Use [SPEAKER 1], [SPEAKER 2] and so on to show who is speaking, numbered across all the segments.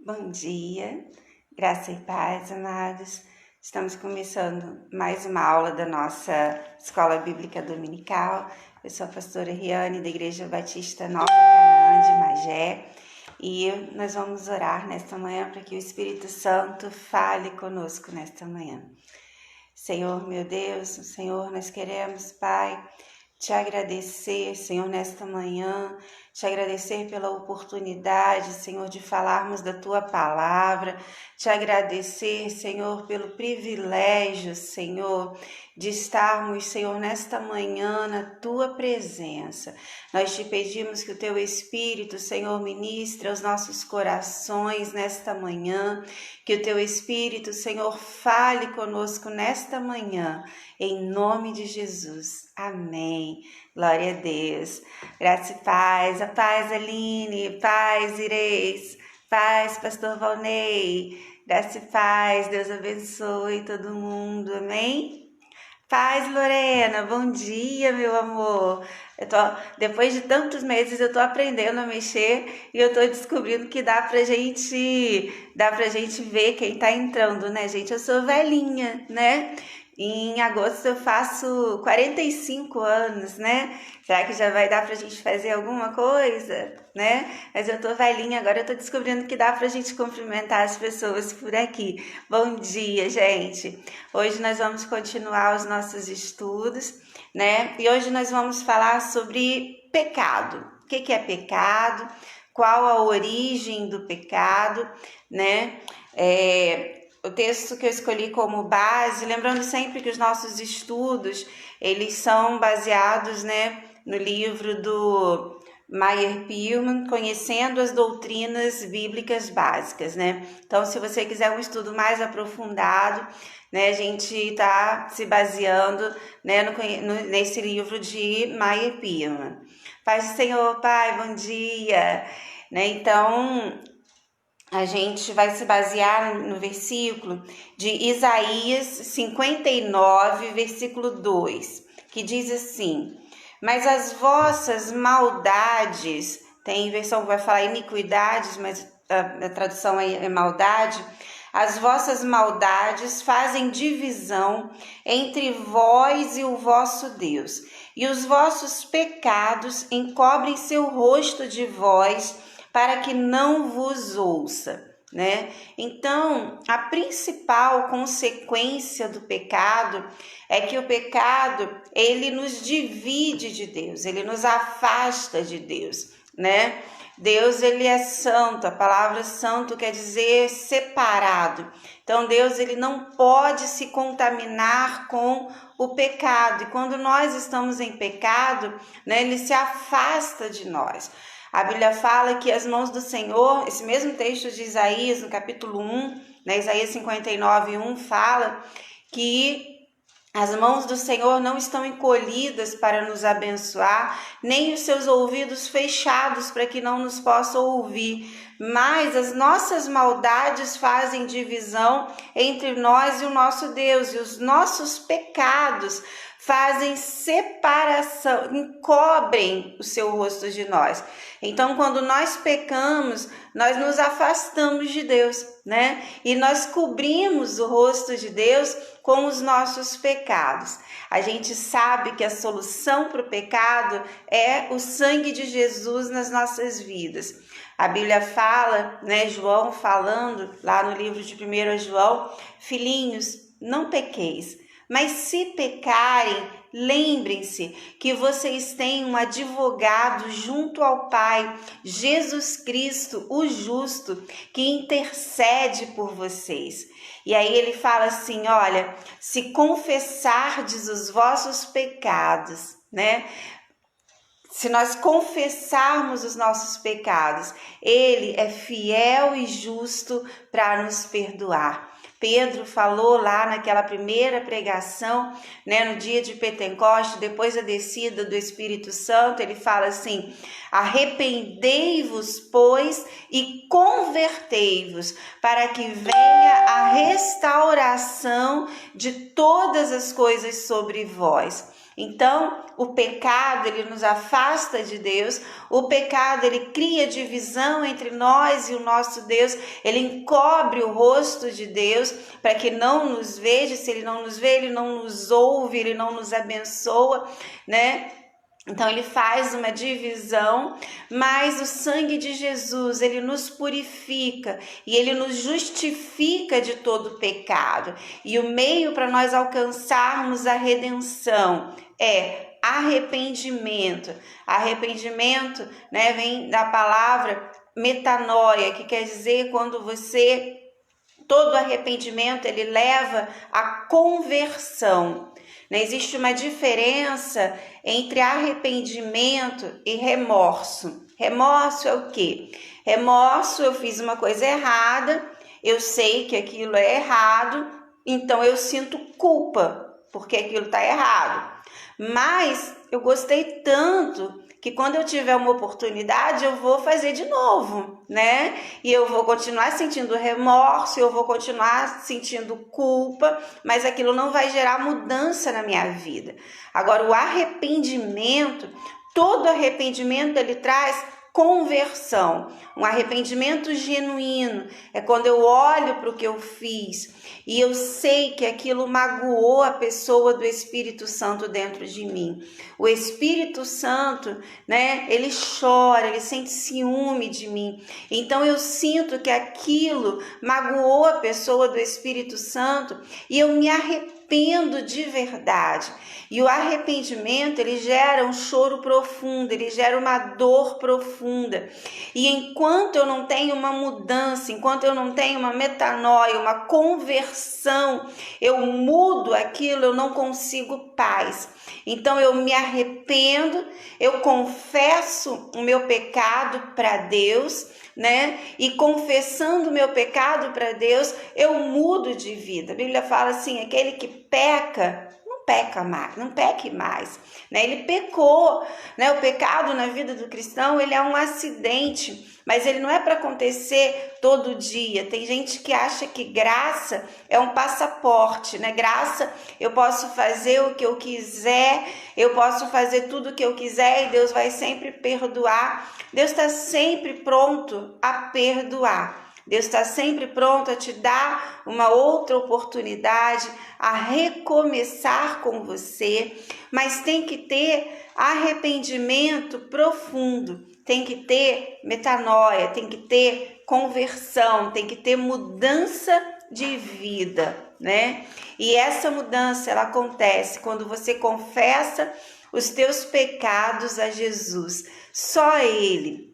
[SPEAKER 1] Bom dia, graça e paz, amados. Estamos começando mais uma aula da nossa Escola Bíblica Dominical. Eu sou a pastora Riane, da Igreja Batista Nova Canaã de Magé, e nós vamos orar nesta manhã para que o Espírito Santo fale conosco nesta manhã. Senhor, meu Deus, Senhor, nós queremos, Pai, te agradecer, Senhor, nesta manhã, te agradecer pela oportunidade, Senhor, de falarmos da Tua palavra, te agradecer, Senhor, pelo privilégio, Senhor, de estarmos, Senhor, nesta manhã na Tua presença. Nós te pedimos que o Teu Espírito, Senhor, ministre aos nossos corações nesta manhã, que o Teu Espírito, Senhor, fale conosco nesta manhã, em nome de Jesus. Amém. Glória a Deus. Graça e paz. A paz, Aline. Paz, Ireis. Paz, Pastor Valnei. Graça e paz. Deus abençoe todo mundo. Amém? Paz, Lorena. Bom dia, meu amor. Depois de tantos meses, eu tô aprendendo a mexer e eu tô descobrindo que dá pra gente ver quem tá entrando, né, gente? Eu sou velhinha, né? Em agosto eu faço 45 anos, né? Será que já vai dar pra gente fazer alguma coisa, né? Mas eu tô velhinha, agora eu tô descobrindo que dá pra gente cumprimentar as pessoas por aqui. Bom dia, gente! Hoje nós vamos continuar os nossos estudos, né? E hoje nós vamos falar sobre pecado. O que é pecado? Qual a origem do pecado, né? O texto que eu escolhi como base, lembrando sempre que os nossos estudos, eles são baseados, né, no livro do Meyer Pearman, Conhecendo as Doutrinas Bíblicas Básicas, né? Então, se você quiser um estudo mais aprofundado, né, a gente está se baseando, né, nesse livro de Meyer Pearman. Paz do Senhor, Pai, bom dia! Né, então, a gente vai se basear no versículo de Isaías 59, versículo 2, que diz assim: mas as vossas maldades, tem versão que vai falar iniquidades, mas a tradução é maldade, as vossas maldades fazem divisão entre vós e o vosso Deus, e os vossos pecados encobrem seu rosto de vós, para que não vos ouça, né? Então, a principal consequência do pecado é que o pecado, ele nos divide de Deus, ele nos afasta de Deus, né? Deus, ele é santo, a palavra santo quer dizer separado. Então, Deus, ele não pode se contaminar com o pecado. E quando nós estamos em pecado, né, ele se afasta de nós. A Bíblia fala que as mãos do Senhor, esse mesmo texto de Isaías, no capítulo 1, né, Isaías 59, 1, fala que as mãos do Senhor não estão encolhidas para nos abençoar, nem os seus ouvidos fechados para que não nos possa ouvir. Mas as nossas maldades fazem divisão entre nós e o nosso Deus, e os nossos pecados fazem separação, encobrem o seu rosto de nós. Então, quando nós pecamos, nós nos afastamos de Deus, né? E nós cobrimos o rosto de Deus com os nossos pecados. A gente sabe que a solução para o pecado é o sangue de Jesus nas nossas vidas. A Bíblia fala, né, João falando lá no livro de 1 João, filhinhos, não pequeis. Mas se pecarem, lembrem-se que vocês têm um advogado junto ao Pai, Jesus Cristo, o justo, que intercede por vocês. E aí ele fala assim, olha, se confessardes os vossos pecados, né? Se nós confessarmos os nossos pecados, ele é fiel e justo para nos perdoar. Pedro falou lá naquela primeira pregação, né, no dia de Pentecoste, depois da descida do Espírito Santo, ele fala assim: arrependei-vos, pois, e convertei-vos, para que venha a restauração de todas as coisas sobre vós. Então, o pecado, ele nos afasta de Deus, o pecado, ele cria divisão entre nós e o nosso Deus, ele encobre o rosto de Deus para que não nos veja. Se ele não nos vê, ele não nos ouve, ele não nos abençoa, né? Então ele faz uma divisão, mas o sangue de Jesus, ele nos purifica e ele nos justifica de todo pecado. E o meio para nós alcançarmos a redenção é arrependimento. Arrependimento, né, vem da palavra metanoia, que quer dizer quando você... Todo arrependimento, ele leva à conversão. Não existe uma diferença entre arrependimento e remorso. Remorso é o quê? Remorso, eu fiz uma coisa errada, eu sei que aquilo é errado, então eu sinto culpa, porque aquilo está errado. Mas eu gostei tanto que quando eu tiver uma oportunidade, eu vou fazer de novo, né? E eu vou continuar sentindo remorso, eu vou continuar sentindo culpa, mas aquilo não vai gerar mudança na minha vida. Agora, o arrependimento, todo arrependimento, ele traz conversão. Um arrependimento genuíno é quando eu olho para o que eu fiz e eu sei que aquilo magoou a pessoa do Espírito Santo dentro de mim. O Espírito Santo, né, ele chora, ele sente ciúme de mim. Então eu sinto que aquilo magoou a pessoa do Espírito Santo e eu me arrependo de verdade. E o arrependimento, ele gera um choro profundo, ele gera uma dor profunda. E enquanto eu não tenho uma mudança, enquanto eu não tenho uma metanoia, uma conversão, eu mudo aquilo, eu não consigo paz. Então eu me arrependo, eu confesso o meu pecado para Deus, né? E confessando o meu pecado para Deus, eu mudo de vida. A Bíblia fala assim, aquele que peca, não peque mais, né? Ele pecou, né? O pecado na vida do cristão, ele é um acidente, mas ele não é para acontecer todo dia. Tem gente que acha que graça é um passaporte, né? Graça, eu posso fazer o que eu quiser, eu posso fazer tudo o que eu quiser e Deus vai sempre perdoar. Deus está sempre pronto a perdoar. Deus está sempre pronto a te dar uma outra oportunidade, a recomeçar com você, mas tem que ter arrependimento profundo, tem que ter metanoia, tem que ter conversão, tem que ter mudança de vida, né? E essa mudança, ela acontece quando você confessa os teus pecados a Jesus. Só Ele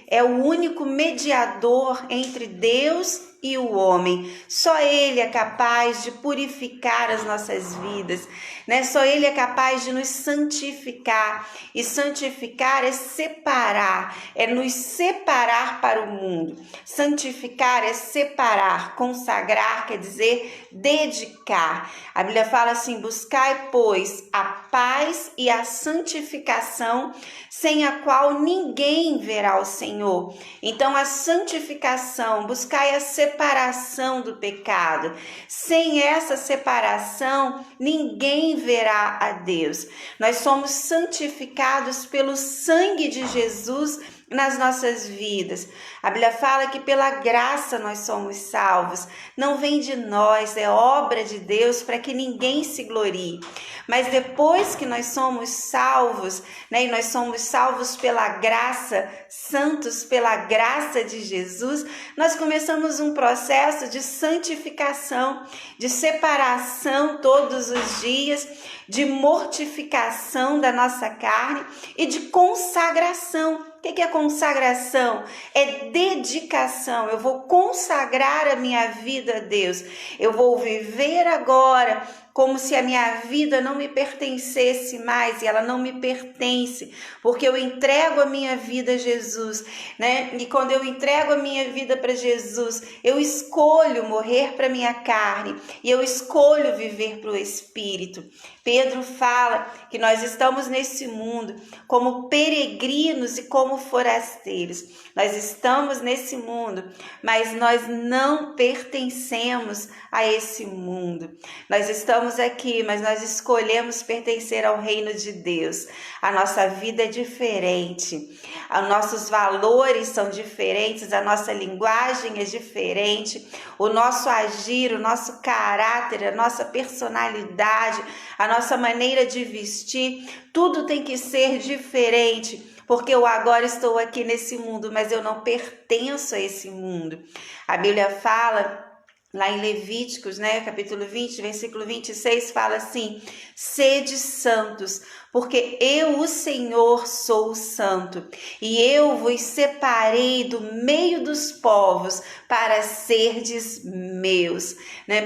[SPEAKER 1] é o único mediador entre Deus e o homem. Só Ele é capaz de purificar as nossas vidas, né? Só Ele é capaz de nos santificar. E santificar é separar, é nos separar para o mundo. Santificar é separar, consagrar quer dizer dedicar. A Bíblia fala assim, buscai, pois, a paz e a santificação, sem a qual ninguém verá o Senhor. Então, a santificação, buscai a separação do pecado. Sem essa separação, ninguém verá a Deus. Nós somos santificados pelo sangue de Jesus nas nossas vidas. A Bíblia fala que pela graça nós somos salvos. Não vem de nós, é obra de Deus para que ninguém se glorie. Mas depois que nós somos salvos, né, e nós somos salvos pela graça, santos pela graça de Jesus, nós começamos um processo de santificação, de separação todos os dias, de mortificação da nossa carne e de consagração. O que é consagração? É dedicação. Eu vou consagrar a minha vida a Deus. Eu vou viver agora como se a minha vida não me pertencesse mais, e ela não me pertence, porque eu entrego a minha vida a Jesus, né? E quando eu entrego a minha vida para Jesus, eu escolho morrer para minha carne e eu escolho viver para o Espírito. Pedro fala que nós estamos nesse mundo como peregrinos e como forasteiros. Nós estamos nesse mundo, mas nós não pertencemos a esse mundo. Nós estamos estamos aqui, mas nós escolhemos pertencer ao reino de Deus. A nossa vida é diferente, os nossos valores são diferentes, a nossa linguagem é diferente, o nosso agir, o nosso caráter, a nossa personalidade, a nossa maneira de vestir, tudo tem que ser diferente. Porque eu agora estou aqui nesse mundo, mas eu não pertenço a esse mundo. A Bíblia fala, lá em Levíticos, capítulo 20, versículo 26, fala assim: sede santos, porque eu, o Senhor, sou santo, e eu vos separei do meio dos povos para serdes meus.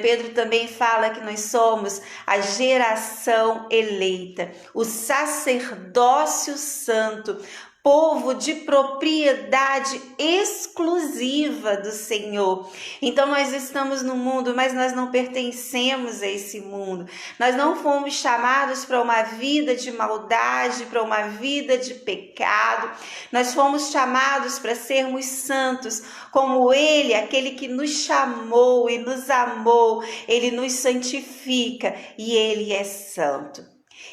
[SPEAKER 1] Pedro também fala que nós somos a geração eleita, o sacerdócio santo, povo de propriedade exclusiva do Senhor. Então nós estamos no mundo, mas nós não pertencemos a esse mundo. Nós não fomos chamados para uma vida de maldade, para uma vida de pecado. Nós fomos chamados para sermos santos, como Ele, aquele que nos chamou e nos amou, Ele nos santifica e Ele é santo.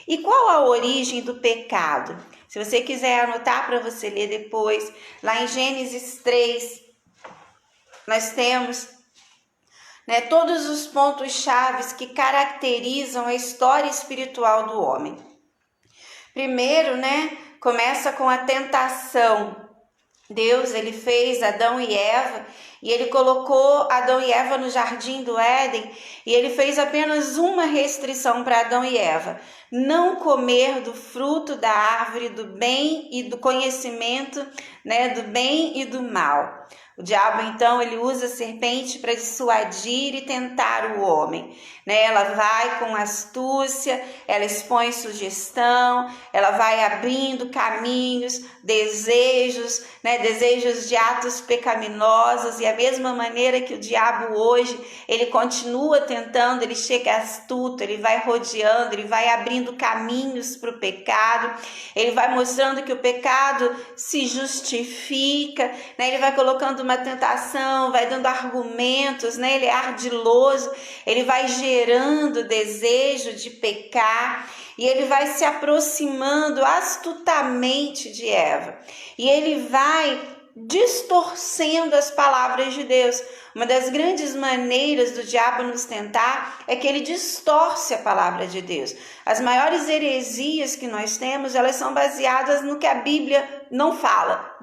[SPEAKER 1] E qual a origem do pecado? Se você quiser anotar para você ler depois, lá em Gênesis 3, nós temos todos os pontos chaves que caracterizam a história espiritual do homem. Primeiro, começa com a tentação. Deus, ele fez Adão e Eva, e ele colocou Adão e Eva no jardim do Éden, e ele fez apenas uma restrição para Adão e Eva: não comer do fruto da árvore do bem e do conhecimento, do bem e do mal. O diabo, então, ele usa a serpente para dissuadir e tentar o homem. Ela vai com astúcia, ela expõe sugestão, ela vai abrindo caminhos, desejos de atos pecaminosos, e a mesma maneira que o diabo hoje, ele continua tentando, ele chega astuto, ele vai rodeando, ele vai abrindo caminhos para o pecado, ele vai mostrando que o pecado se justifica, ele vai colocando uma tentação, vai dando argumentos, ele é ardiloso, ele vai gerando desejo de pecar, e ele vai se aproximando astutamente de Eva, e ele vai distorcendo as palavras de Deus. Uma das grandes maneiras do diabo nos tentar é que ele distorce a palavra de Deus. As maiores heresias que nós temos, elas são baseadas no que a Bíblia não fala,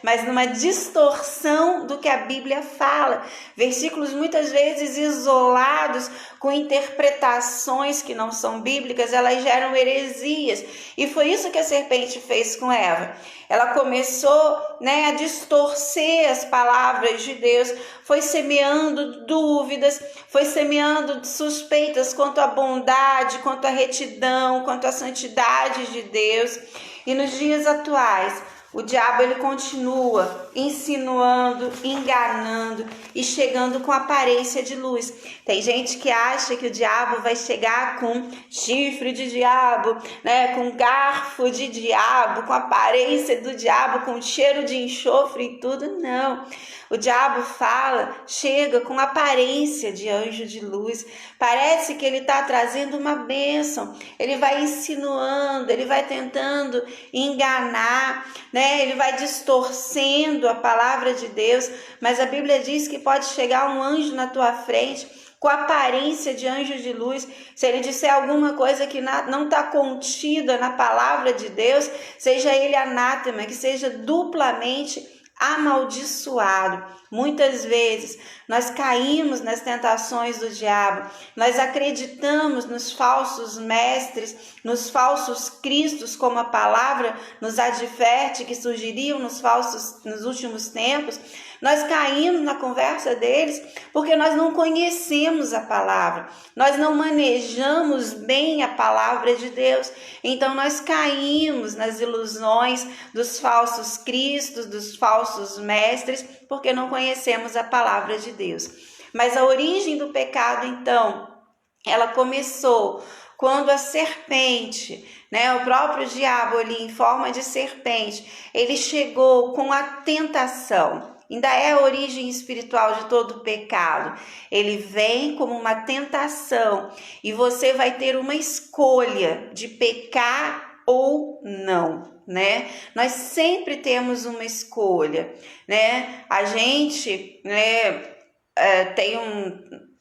[SPEAKER 1] mas numa distorção do que a Bíblia fala. Versículos muitas vezes isolados, com interpretações que não são bíblicas, elas geram heresias. E foi isso que a serpente fez com Eva. Ela começou a distorcer as palavras de Deus, foi semeando dúvidas, foi semeando suspeitas quanto à bondade, quanto à retidão, quanto à santidade de Deus. E nos dias atuais, o diabo, ele continua insinuando, enganando e chegando com aparência de luz. Tem gente que acha que o diabo vai chegar com chifre de diabo, com garfo de diabo, com aparência do diabo, com cheiro de enxofre e tudo. Não. O diabo chega com aparência de anjo de luz. Parece que ele está trazendo uma bênção. Ele vai insinuando, ele vai tentando enganar, ele vai distorcendo a palavra de Deus. Mas a Bíblia diz que pode chegar um anjo na tua frente com aparência de anjo de luz. Se ele disser alguma coisa que não está contida na palavra de Deus, seja ele anátema, que seja duplamente amaldiçoado. Muitas vezes nós caímos nas tentações do diabo, nós acreditamos nos falsos mestres, nos falsos cristos, como a palavra nos adverte que surgiriam nos últimos tempos. Nós caímos na conversa deles porque nós não conhecemos a palavra, nós não manejamos bem a palavra de Deus. Então nós caímos nas ilusões dos falsos cristos, dos falsos mestres, porque não conhecemos a palavra de Deus. Mas a origem do pecado, então, ela começou quando a serpente, o próprio diabo ali em forma de serpente, ele chegou com a tentação. ainda é a origem espiritual de todo o pecado. Ele vem como uma tentação e você vai ter uma escolha de pecar ou não, né? Nós sempre temos uma escolha, né? A gente, né, tem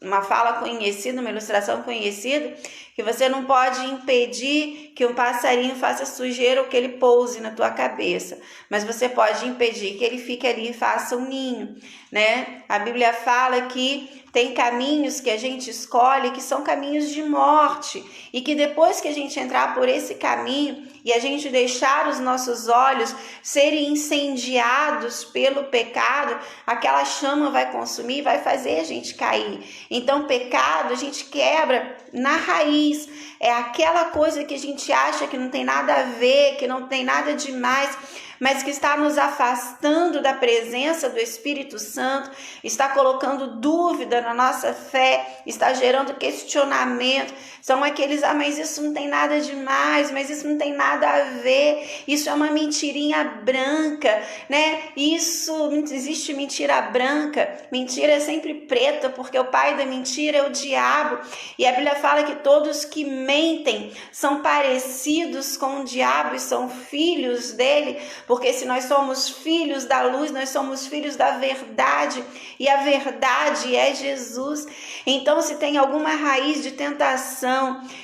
[SPEAKER 1] uma fala conhecida, uma ilustração conhecida, que você não pode impedir que um passarinho faça sujeira ou que ele pouse na tua cabeça, mas você pode impedir que ele fique ali e faça um ninho, né? A Bíblia fala que tem caminhos que a gente escolhe que são caminhos de morte e que depois que a gente entrar por esse caminho e a gente deixar os nossos olhos serem incendiados pelo pecado, aquela chama vai consumir e vai fazer a gente cair. Então, pecado a gente quebra na raiz. É aquela coisa que a gente acha que não tem nada a ver, que não tem nada demais, mas que está nos afastando da presença do Espírito Santo, está colocando dúvida na nossa fé, está gerando questionamento. São aqueles, mas isso não tem nada demais, mas isso não tem nada a ver, isso é uma mentirinha branca, né? Isso, não existe mentira branca, mentira é sempre preta, porque o pai da mentira é o diabo, e a Bíblia fala que todos que mentem são parecidos com o diabo e são filhos dele, porque se nós somos filhos da luz, nós somos filhos da verdade, e a verdade é Jesus. Então, se tem alguma raiz de tentação,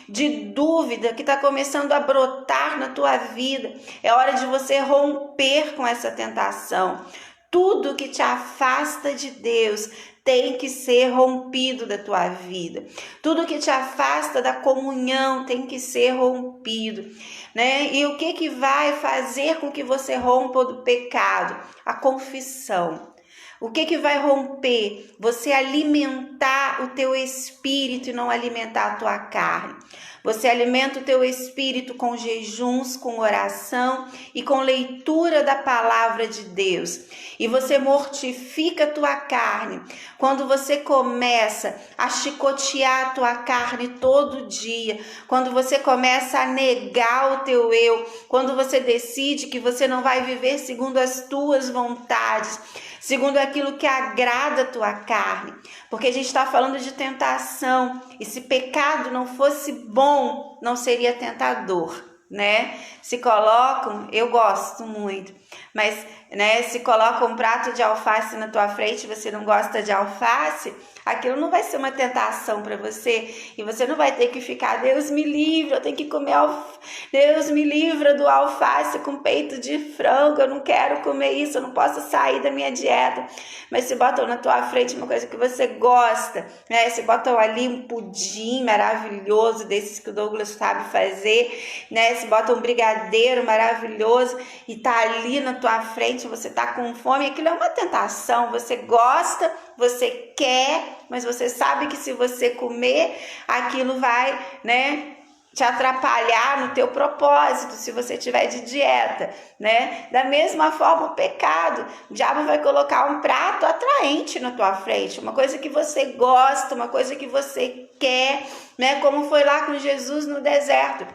[SPEAKER 1] de dúvida que está começando a brotar na tua vida, é hora de você romper com essa tentação. Tudo que te afasta de Deus tem que ser rompido da tua vida. Tudo que te afasta da comunhão tem que ser rompido, né? E o que vai fazer com que você rompa do pecado? A confissão. O que vai romper? Você alimentar o teu espírito e não alimentar a tua carne. Você alimenta o teu espírito com jejuns, com oração e com leitura da palavra de Deus. E você mortifica a tua carne quando você começa a chicotear a tua carne todo dia, quando você começa a negar o teu eu, quando você decide que você não vai viver segundo as tuas vontades, segundo aquilo que agrada a tua carne, porque a gente está falando de tentação, e se pecado não fosse bom, não seria tentador, né? Se colocam, eu gosto muito, mas, né, se coloca um prato de alface na tua frente e você não gosta de alface, aquilo não vai ser uma tentação para você, e você não vai ter que ficar, Deus me livre, eu tenho que comer Deus me livra do alface com peito de frango, eu não quero comer isso, eu não posso sair da minha dieta. Mas se botam na tua frente uma coisa que você gosta, né? Se botam ali um pudim maravilhoso, desses que o Douglas sabe fazer, né? Se botam um brigadeiro maravilhoso e tá ali na tua frente, você tá com fome, aquilo é uma tentação, você gosta, você quer, mas você sabe que se você comer, aquilo vai, né, te atrapalhar no teu propósito, se você estiver de dieta, né? Da mesma forma, o pecado. O diabo vai colocar um prato atraente na tua frente, uma coisa que você gosta, uma coisa que você quer, né? Como foi lá com Jesus no deserto.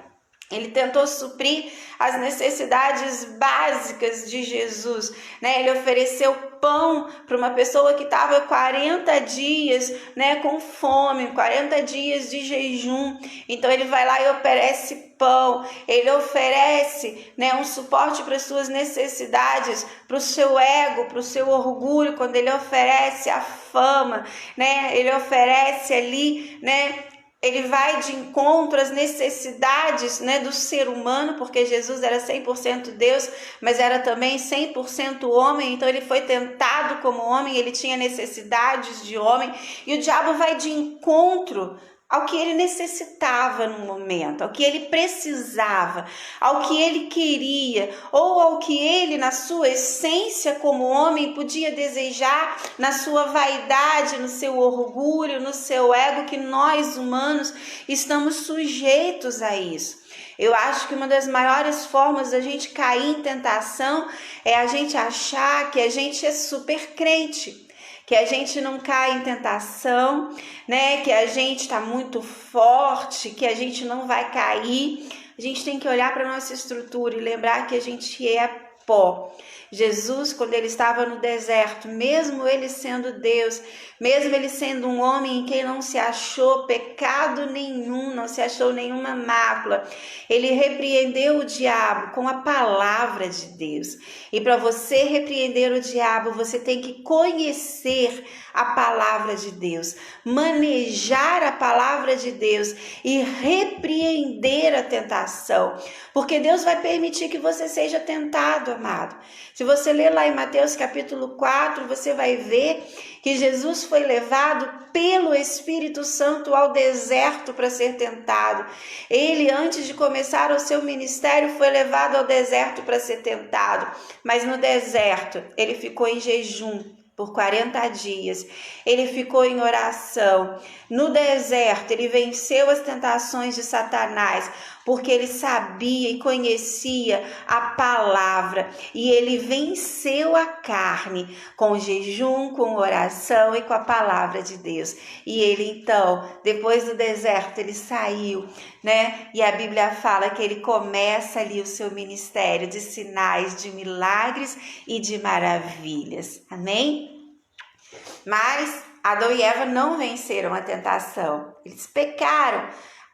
[SPEAKER 1] Ele tentou suprir as necessidades básicas de Jesus, né? Ele ofereceu pão para uma pessoa que estava 40 dias, né, com fome, 40 dias de jejum. Então ele vai lá e oferece pão, ele oferece, né, um suporte para as suas necessidades, para o seu ego, para o seu orgulho, quando ele oferece a fama, né? Ele oferece ali, né? Ele vai de encontro às necessidades, né, do ser humano, porque Jesus era 100% Deus, mas era também 100% homem, então ele foi tentado como homem, ele tinha necessidades de homem, e o diabo vai de encontro ao que ele necessitava no momento, ao que ele precisava, ao que ele queria, ou ao que ele, na sua essência como homem, podia desejar, na sua vaidade, no seu orgulho, no seu ego, que nós humanos estamos sujeitos a isso. Eu acho que uma das maiores formas da gente cair em tentação é a gente achar que a gente é super crente, que a gente não cai em tentação, né? Que a gente está muito forte, que a gente não vai cair. A gente tem que olhar para a nossa estrutura e lembrar que a gente é pó. Jesus, quando ele estava no deserto, mesmo ele sendo Deus, mesmo ele sendo um homem em quem não se achou pecado nenhum, não se achou nenhuma mácula, ele repreendeu o diabo com a palavra de Deus. E para você repreender o diabo, você tem que conhecer a palavra de Deus, manejar a palavra de Deus e repreender a tentação, porque Deus vai permitir que você seja tentado, amado. Se você ler lá em Mateus capítulo 4, você vai ver que Jesus foi levado pelo Espírito Santo ao deserto para ser tentado. Ele, antes de começar o seu ministério, foi levado ao deserto para ser tentado, mas no deserto ele ficou em jejum por 40 dias, ele ficou em oração. No deserto, ele venceu as tentações de Satanás, porque ele sabia e conhecia a palavra. E ele venceu a carne com jejum, com oração e com a palavra de Deus. E ele, então, depois do deserto, ele saiu, né? E a Bíblia fala que ele começa ali o seu ministério de sinais, de milagres e de maravilhas. Amém? Mas Adão e Eva não venceram a tentação, eles pecaram.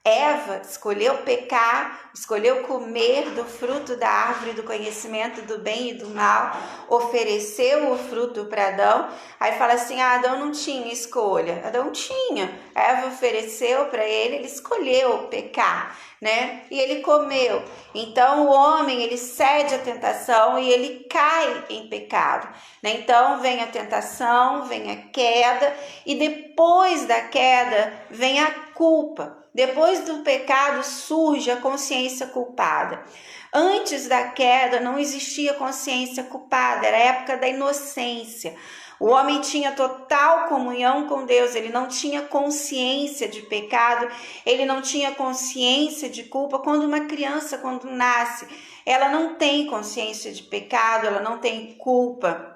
[SPEAKER 1] Eva escolheu pecar, escolheu comer do fruto da árvore do conhecimento do bem e do mal, ofereceu o fruto para Adão. Aí fala assim, Adão não tinha escolha. Adão tinha, Eva ofereceu para ele escolheu pecar, né? E ele comeu. Então o homem, ele cede à tentação e ele cai em pecado, né? Então vem a tentação, vem a queda e depois da queda vem a culpa. Depois do pecado surge a consciência culpada. Antes da queda não existia consciência culpada, era a época da inocência. O homem tinha total comunhão com Deus, ele não tinha consciência de pecado, ele não tinha consciência de culpa. Quando uma criança, quando nasce, ela não tem consciência de pecado, ela não tem culpa.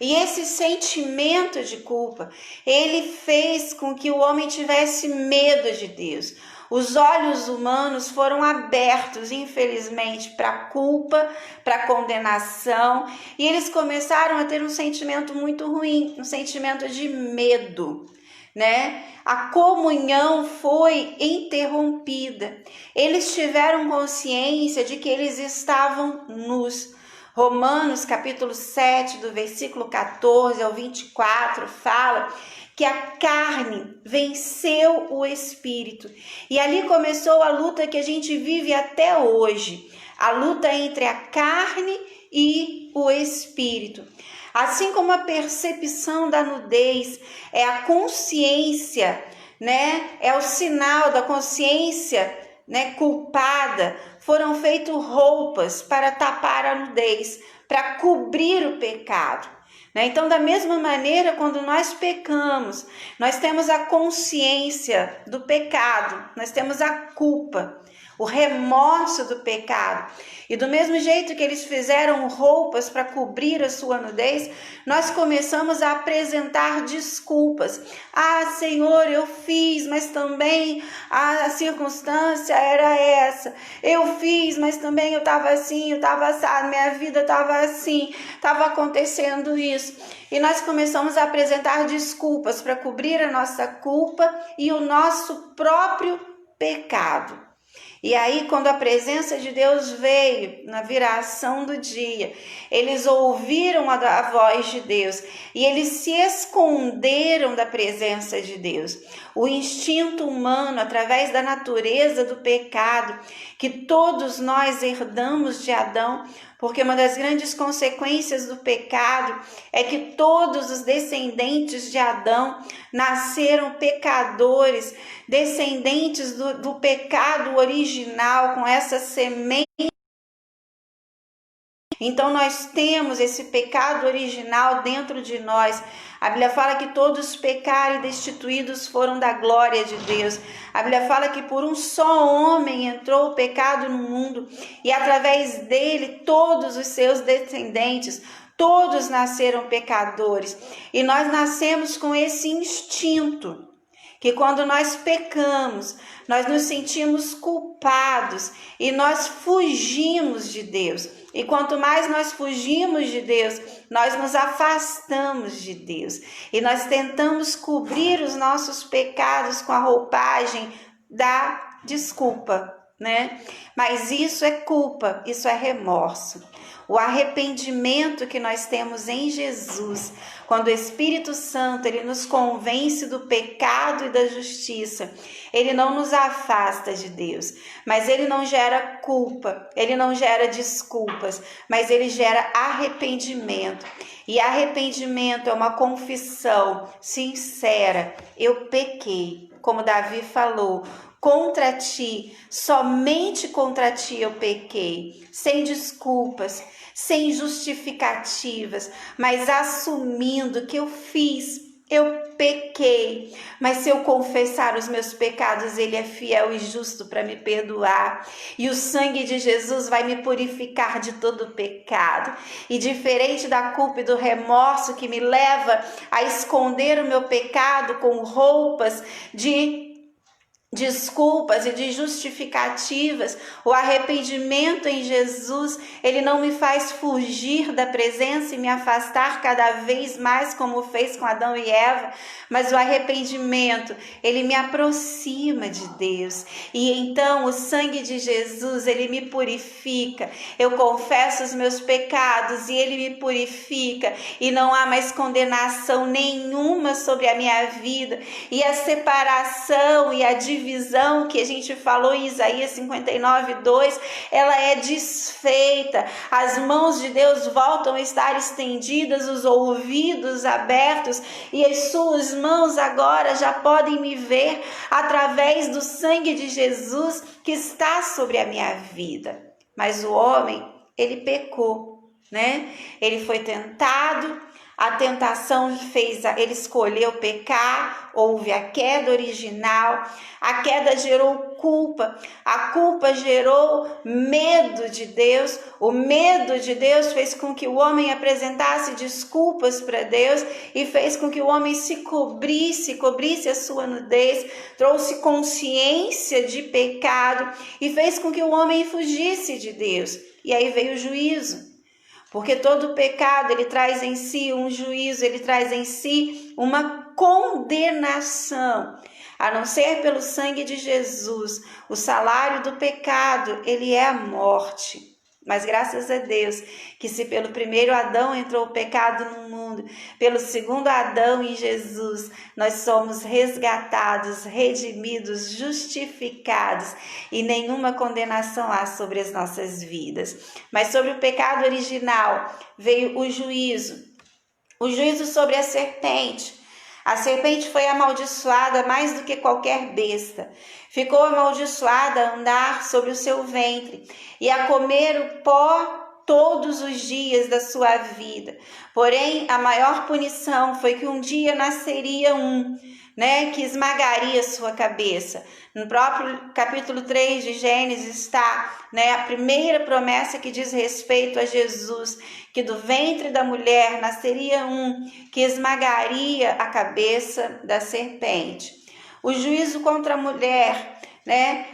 [SPEAKER 1] E esse sentimento de culpa, ele fez com que o homem tivesse medo de Deus. Os olhos humanos foram abertos, infelizmente, para a culpa, para a condenação, e eles começaram a ter um sentimento muito ruim, um sentimento de medo, né? A comunhão foi interrompida. Eles tiveram consciência de que eles estavam nus. Romanos capítulo 7, do versículo 14 ao 24, fala que a carne venceu o espírito. E ali começou a luta que a gente vive até hoje. A luta entre a carne e o espírito. Assim como a percepção da nudez é a consciência, né? É o sinal da consciência, né, culpada, foram feitas roupas para tapar a nudez, para cobrir o pecado, né? Então, da mesma maneira, quando nós pecamos, nós temos a consciência do pecado, nós temos a culpa, o remorso do pecado. E do mesmo jeito que eles fizeram roupas para cobrir a sua nudez, nós começamos a apresentar desculpas. Senhor, eu fiz, mas também a circunstância era essa. Eu fiz, mas também eu estava assim, eu estava assado, minha vida estava assim, estava acontecendo isso. E nós começamos a apresentar desculpas para cobrir a nossa culpa e o nosso próprio pecado. E aí, quando a presença de Deus veio na viração do dia, eles ouviram a voz de Deus e eles se esconderam da presença de Deus. O instinto humano, através da natureza do pecado, que todos nós herdamos de Adão, porque uma das grandes consequências do pecado é que todos os descendentes de Adão nasceram pecadores, descendentes do pecado original, com essa semente. Então nós temos esse pecado original dentro de nós. A Bíblia fala que todos pecaram e destituídos foram da glória de Deus. A Bíblia fala que por um só homem entrou o pecado no mundo e através dele todos os seus descendentes, todos nasceram pecadores. E nós nascemos com esse instinto, que quando nós pecamos, nós nos sentimos culpados e nós fugimos de Deus. E quanto mais nós fugimos de Deus, nós nos afastamos de Deus. E nós tentamos cobrir os nossos pecados com a roupagem da desculpa, né? Mas isso é culpa, isso é remorso. O arrependimento que nós temos em Jesus, quando o Espírito Santo ele nos convence do pecado e da justiça, ele não nos afasta de Deus, mas ele não gera culpa, ele não gera desculpas, mas ele gera arrependimento. E arrependimento é uma confissão sincera. Eu pequei, como Davi falou, contra ti, somente contra ti eu pequei, sem desculpas, sem justificativas, mas assumindo que eu fiz, eu pequei. Mas se eu confessar os meus pecados, ele é fiel e justo para me perdoar. E o sangue de Jesus vai me purificar de todo pecado. E diferente da culpa e do remorso que me leva a esconder o meu pecado com roupas de desculpas e de justificativas, o arrependimento em Jesus, ele não me faz fugir da presença e me afastar cada vez mais como fez com Adão e Eva, mas o arrependimento, ele me aproxima de Deus. E então o sangue de Jesus, ele me purifica. Eu confesso os meus pecados e ele me purifica, e não há mais condenação nenhuma sobre a minha vida. E a separação e a divisão que a gente falou em Isaías 59:2, ela é desfeita. As mãos de Deus voltam a estar estendidas, os ouvidos abertos, e as suas mãos agora já podem me ver através do sangue de Jesus que está sobre a minha vida. Mas o homem, ele pecou, né? Ele foi tentado, a tentação fez, ele escolheu pecar, houve a queda original, a queda gerou culpa, a culpa gerou medo de Deus, o medo de Deus fez com que o homem apresentasse desculpas para Deus e fez com que o homem se cobrisse a sua nudez, trouxe consciência de pecado e fez com que o homem fugisse de Deus. E aí veio o juízo. Porque todo pecado, ele traz em si um juízo, ele traz em si uma condenação. A não ser pelo sangue de Jesus, o salário do pecado, ele é a morte. Mas graças a Deus, que se pelo primeiro Adão entrou o pecado no mundo, pelo segundo Adão em Jesus, nós somos resgatados, redimidos, justificados, e nenhuma condenação há sobre as nossas vidas. Mas sobre o pecado original veio o juízo sobre a serpente. A serpente foi amaldiçoada mais do que qualquer besta. Ficou amaldiçoada a andar sobre o seu ventre e a comer o pó todos os dias da sua vida. Porém, a maior punição foi que um dia nasceria que esmagaria sua cabeça. No próprio capítulo 3 de Gênesis está, a primeira promessa que diz respeito a Jesus, que do ventre da mulher nasceria que esmagaria a cabeça da serpente. O juízo contra a mulher,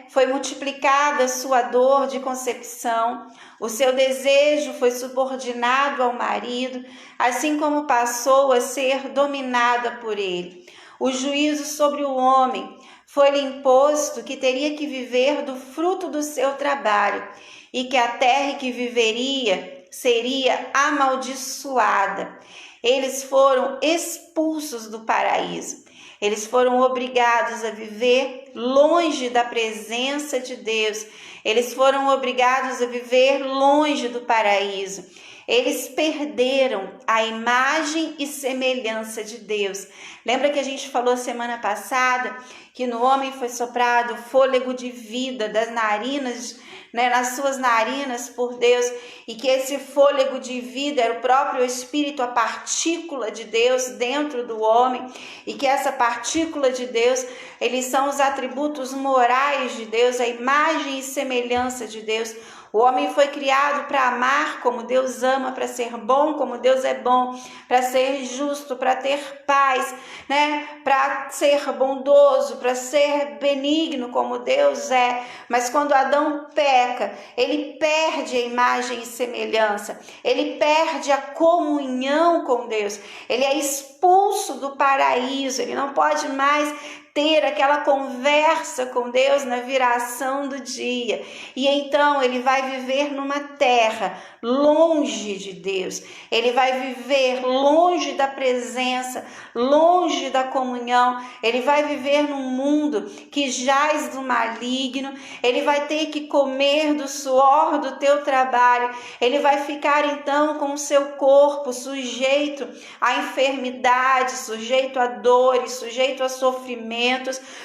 [SPEAKER 1] foi multiplicada a sua dor de concepção, o seu desejo foi subordinado ao marido, assim como passou a ser dominada por ele. O juízo sobre o homem foi-lhe imposto que teria que viver do fruto do seu trabalho e que a terra que viveria seria amaldiçoada. Eles foram expulsos do paraíso. Eles foram obrigados a viver longe da presença de Deus. Eles foram obrigados a viver longe do paraíso. Eles perderam a imagem e semelhança de Deus. Lembra que a gente falou semana passada que no homem foi soprado fôlego de vida das narinas, nas suas narinas por Deus, e que esse fôlego de vida era o próprio Espírito, a partícula de Deus dentro do homem, e que essa partícula de Deus, eles são os atributos morais de Deus, a imagem e semelhança de Deus. O homem foi criado para amar como Deus ama, para ser bom como Deus é bom, para ser justo, para ter paz, né? Para ser bondoso, para ser benigno como Deus é. Mas quando Adão peca, ele perde a imagem e semelhança, ele perde a comunhão com Deus, ele é expulso do paraíso, ele não pode mais ter aquela conversa com Deus na viração do dia. E então ele vai viver numa terra longe de Deus. Ele vai viver longe da presença, longe da comunhão. Ele vai viver num mundo que jaz do maligno. Ele vai ter que comer do suor do teu trabalho. Ele vai ficar então com o seu corpo sujeito a enfermidade, sujeito a dores, sujeito a sofrimentos,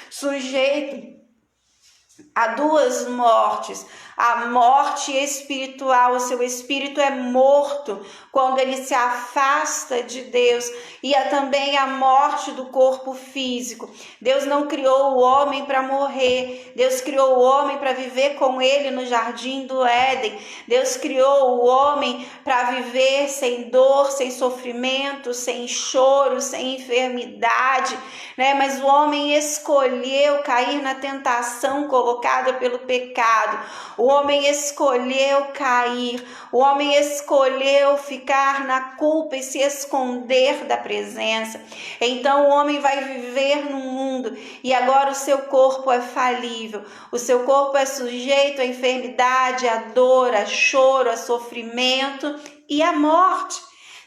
[SPEAKER 1] sujeito a duas mortes, a morte espiritual. O seu espírito é morto quando ele se afasta de Deus, e há também a morte do corpo físico. Deus não criou o homem para morrer, Deus criou o homem para viver com ele no jardim do Éden. Deus criou o homem para viver sem dor, sem sofrimento, sem choro, sem enfermidade, né? Mas o homem escolheu cair na tentação colocada pelo pecado. O homem escolheu cair, o homem escolheu ficar na culpa e se esconder da presença. Então o homem vai viver no mundo e agora o seu corpo é falível, o seu corpo é sujeito à enfermidade, à dor, a choro, a sofrimento e à morte.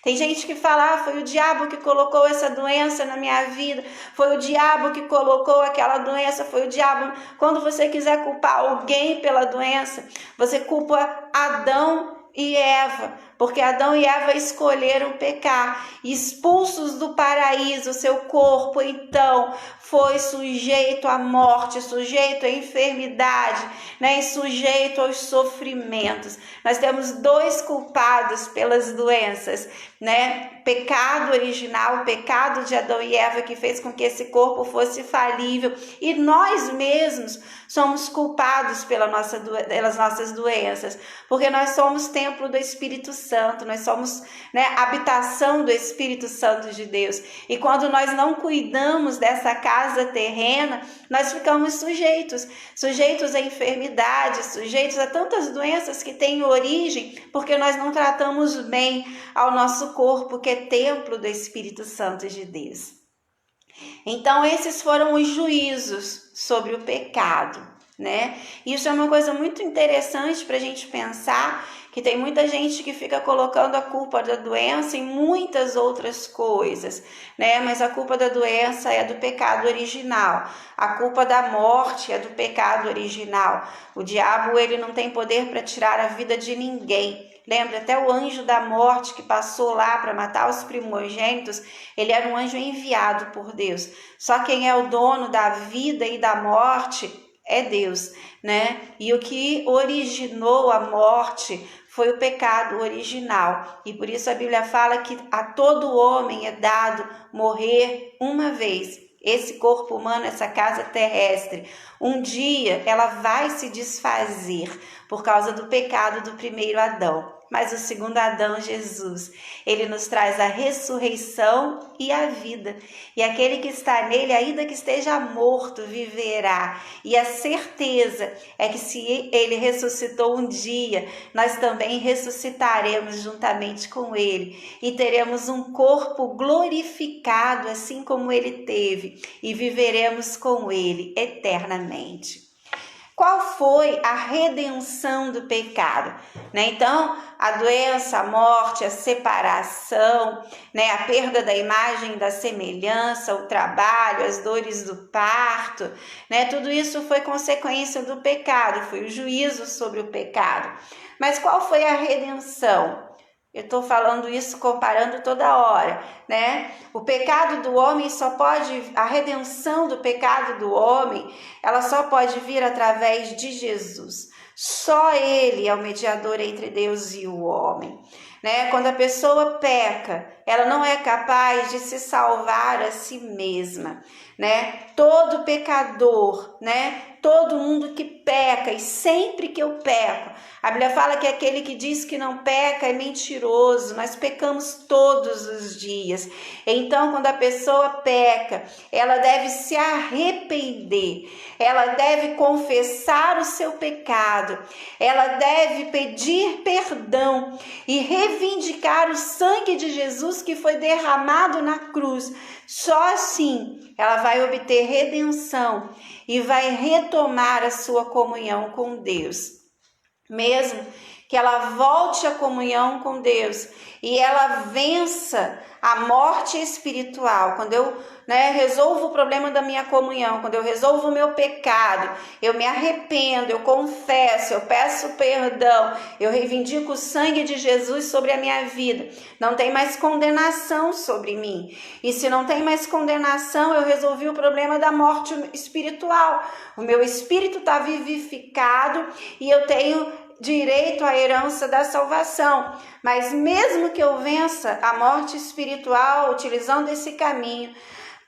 [SPEAKER 1] Tem gente que fala, foi o diabo que colocou essa doença na minha vida, foi o diabo que colocou aquela doença, foi o diabo. Quando você quiser culpar alguém pela doença, você culpa Adão e Eva, porque Adão e Eva escolheram pecar, expulsos do paraíso. Seu corpo então foi sujeito à morte, sujeito à enfermidade, né? E sujeito aos sofrimentos. Nós temos dois culpados pelas doenças, né? Pecado original, o pecado de Adão e Eva, que fez com que esse corpo fosse falível, e nós mesmos somos culpados pelas nossas doenças, porque nós somos templo do Espírito Santo, nós somos, né, habitação do Espírito Santo de Deus, e quando nós não cuidamos dessa casa terrena, nós ficamos sujeitos a enfermidades, sujeitos a tantas doenças que têm origem, porque nós não tratamos bem ao nosso corpo, que é templo do Espírito Santo de Deus. Então esses foram os juízos sobre o pecado, né? Isso é uma coisa muito interessante para a gente pensar, que tem muita gente que fica colocando a culpa da doença em muitas outras coisas, né? Mas a culpa da doença é do pecado original, a culpa da morte é do pecado original. O diabo, ele não tem poder para tirar a vida de ninguém. Lembra, até o anjo da morte que passou lá para matar os primogênitos, ele era um anjo enviado por Deus. Só quem é o dono da vida e da morte é Deus, né? E o que originou a morte foi o pecado original. E por isso a Bíblia fala que a todo homem é dado morrer uma vez. Esse corpo humano, essa casa terrestre, um dia ela vai se desfazer por causa do pecado do primeiro Adão. Mas o segundo Adão, Jesus, ele nos traz a ressurreição e a vida. E aquele que está nele, ainda que esteja morto, viverá. E a certeza é que se ele ressuscitou um dia, nós também ressuscitaremos juntamente com ele. E teremos um corpo glorificado, assim como ele teve. E viveremos com ele eternamente. Qual foi a redenção do pecado? Né? Então, a doença, a morte, a separação, né? A perda da imagem, da semelhança, o trabalho, as dores do parto, né? Tudo isso foi consequência do pecado, foi o juízo sobre o pecado. Mas qual foi a redenção? Eu estou falando isso comparando toda hora, né? O pecado do homem só pode, a redenção do pecado do homem, ela só pode vir através de Jesus. Só ele é o mediador entre Deus e o homem, né? Quando a pessoa peca, ela não é capaz de se salvar a si mesma, né? Todo pecador, né? todo mundo que peca, e sempre que eu peco, a Bíblia fala que aquele que diz que não peca é mentiroso. Nós pecamos todos os dias. Então, quando a pessoa peca, ela deve se arrepender, ela deve confessar o seu pecado, ela deve pedir perdão e reivindicar o sangue de Jesus que foi derramado na cruz. Só assim ela vai obter redenção e vai retomar a sua comunhão com Deus. Mesmo que ela volte à comunhão com Deus e ela vença a morte espiritual, quando eu resolvo o problema da minha comunhão, quando eu resolvo o meu pecado, eu me arrependo, eu confesso, eu peço perdão, eu reivindico o sangue de Jesus sobre a minha vida, não tem mais condenação sobre mim. E se não tem mais condenação, eu resolvi o problema da morte espiritual. O meu espírito está vivificado e eu tenho direito à herança da salvação. Mas mesmo que eu vença a morte espiritual utilizando esse caminho,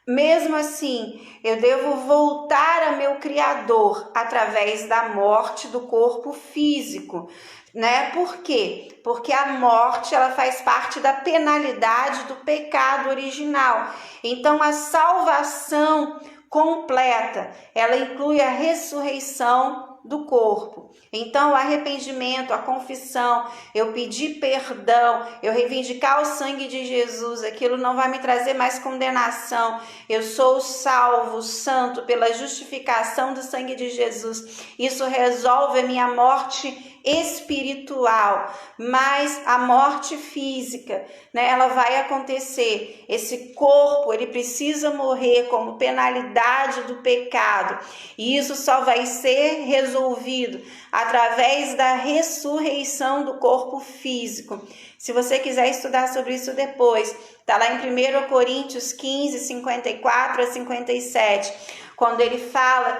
[SPEAKER 1] mesmo assim, eu devo voltar a meu Criador através da morte do corpo físico, Por quê? Porque a morte, ela faz parte da penalidade do pecado original. Então, a salvação completa, ela inclui a ressurreição do corpo. Então, o arrependimento, a confissão, eu pedir perdão, eu reivindicar o sangue de Jesus, aquilo não vai me trazer mais condenação. Eu sou salvo, santo, pela justificação do sangue de Jesus. Isso resolve a minha morte espiritual, mas a morte física, ela vai acontecer. Esse corpo, ele precisa morrer como penalidade do pecado, e isso só vai ser resolvido através da ressurreição do corpo físico. Se você quiser estudar sobre isso depois, está lá em 1 Coríntios 15, 54 a 57, quando ele fala,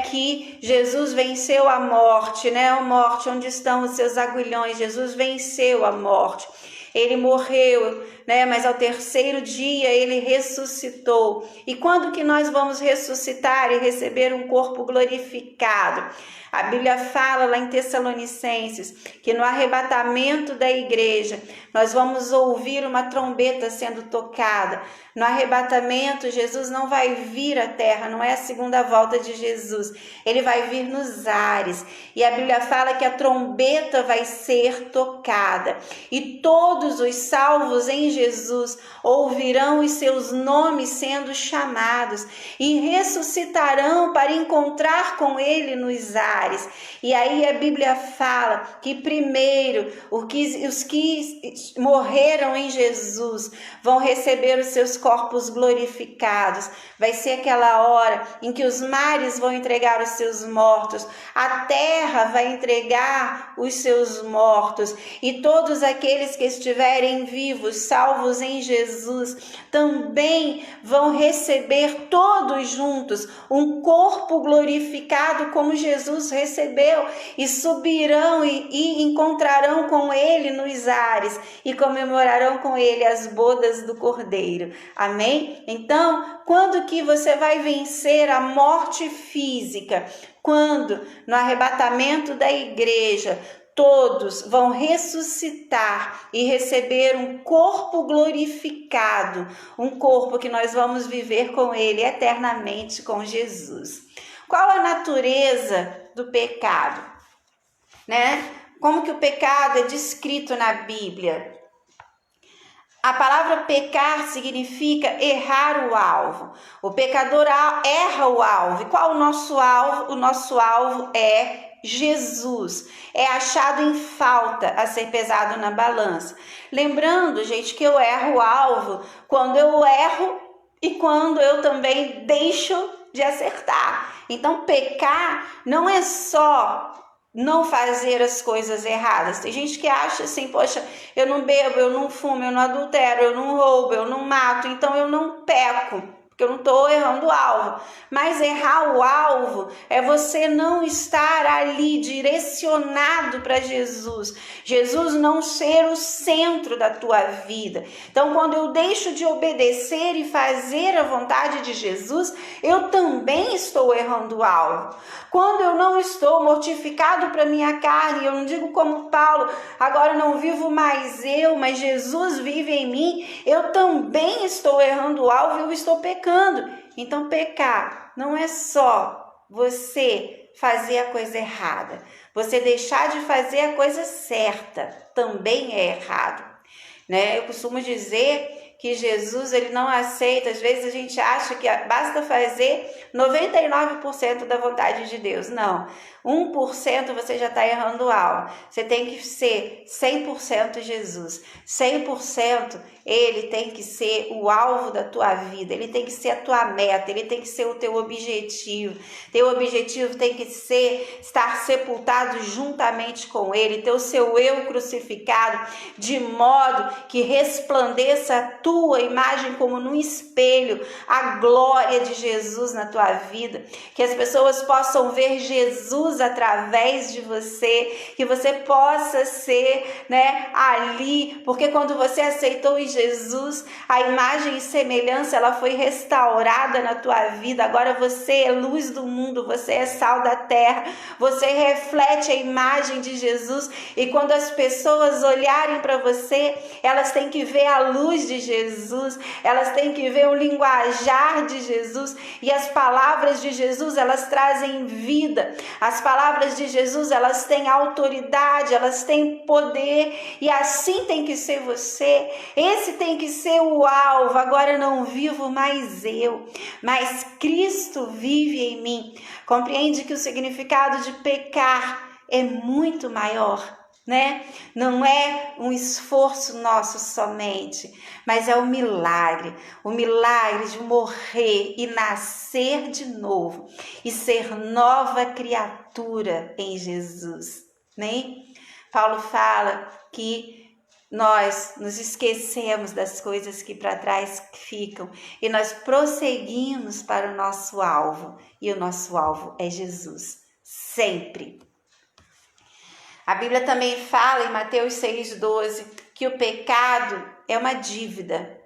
[SPEAKER 1] que Jesus venceu a morte, a morte, onde estão os seus aguilhões? Jesus venceu a morte. Ele morreu, mas ao terceiro dia ele ressuscitou. E quando que nós vamos ressuscitar e receber um corpo glorificado? A Bíblia fala lá em Tessalonicenses que no arrebatamento da igreja nós vamos ouvir uma trombeta sendo tocada. No arrebatamento, Jesus não vai vir à terra, não é a segunda volta de Jesus. Ele vai vir nos ares. E a Bíblia fala que a trombeta vai ser tocada. E todos os salvos em Jesus ouvirão os seus nomes sendo chamados e ressuscitarão para encontrar com ele nos ares. E aí a Bíblia fala que primeiro os que morreram em Jesus vão receber os seus corpos glorificados. Vai ser aquela hora em que os mares vão entregar os seus mortos, a terra vai entregar os seus mortos, e todos aqueles que estiverem vivos, salvos em Jesus, também vão receber todos juntos um corpo glorificado como Jesus recebeu, e subirão e encontrarão com ele nos ares e comemorarão com ele as bodas do Cordeiro. Amém? Então, quando que você vai vencer a morte física? Quando? No arrebatamento da igreja, todos vão ressuscitar e receber um corpo glorificado, um corpo que nós vamos viver com ele eternamente com Jesus. Qual a natureza do pecado? Como que o pecado é descrito na Bíblia? A palavra pecar significa errar o alvo. O pecador erra o alvo. E qual o nosso alvo? O nosso alvo é Jesus. É achado em falta a ser pesado na balança. Lembrando, gente, que eu erro o alvo quando eu erro e quando eu também deixo de acertar. Então, pecar não é só não fazer as coisas erradas. Tem gente que acha assim, poxa, eu não bebo, eu não fumo, eu não adultero, eu não roubo, eu não mato, então eu não peco. porque eu não estou errando o alvo. Mas errar o alvo é você não estar ali direcionado para Jesus. Jesus não ser o centro da tua vida. Então, quando eu deixo de obedecer e fazer a vontade de Jesus, eu também estou errando o alvo. Quando eu não estou mortificado para minha carne, eu não digo como Paulo, agora não vivo mais eu, mas Jesus vive em mim, eu também estou errando o alvo e eu estou pecando. Então, pecar não é só você fazer a coisa errada. Você deixar de fazer a coisa certa também é errado, né? Eu costumo dizer que Jesus, ele não aceita, às vezes a gente acha que basta fazer 99% da vontade de Deus. Não, 1% você já está errando o alvo. Você tem que ser 100% Jesus. 100% ele tem que ser o alvo da tua vida, ele tem que ser a tua meta, ele tem que ser o teu objetivo. Teu objetivo tem que ser estar sepultado juntamente com ele, ter o seu eu crucificado, de modo que resplandeça a tua imagem como num espelho, a glória de Jesus na tua vida, que as pessoas possam ver Jesus através de você, que você possa ser, né, ali, porque quando você aceitou em Jesus, a imagem e semelhança, ela foi restaurada na tua vida. Agora você é luz do mundo, você é sal da terra, você reflete a imagem de Jesus, e quando as pessoas olharem para você, elas têm que ver a luz de Jesus, elas têm que ver o linguajar de Jesus, e as palavras de Jesus, elas trazem vida. As palavras de Jesus, elas têm autoridade, elas têm poder, e assim tem que ser você. Esse tem que ser o alvo. Agora não vivo mais eu, mas Cristo vive em mim. Compreende que o significado de pecar é muito maior, né? Não é um esforço nosso somente, mas é o milagre de morrer e nascer de novo e ser nova criatura em Jesus, né? Paulo fala que nós nos esquecemos das coisas que para trás ficam e nós prosseguimos para o nosso alvo, e o nosso alvo é Jesus, sempre. A Bíblia também fala em Mateus 6,12 que o pecado é uma dívida.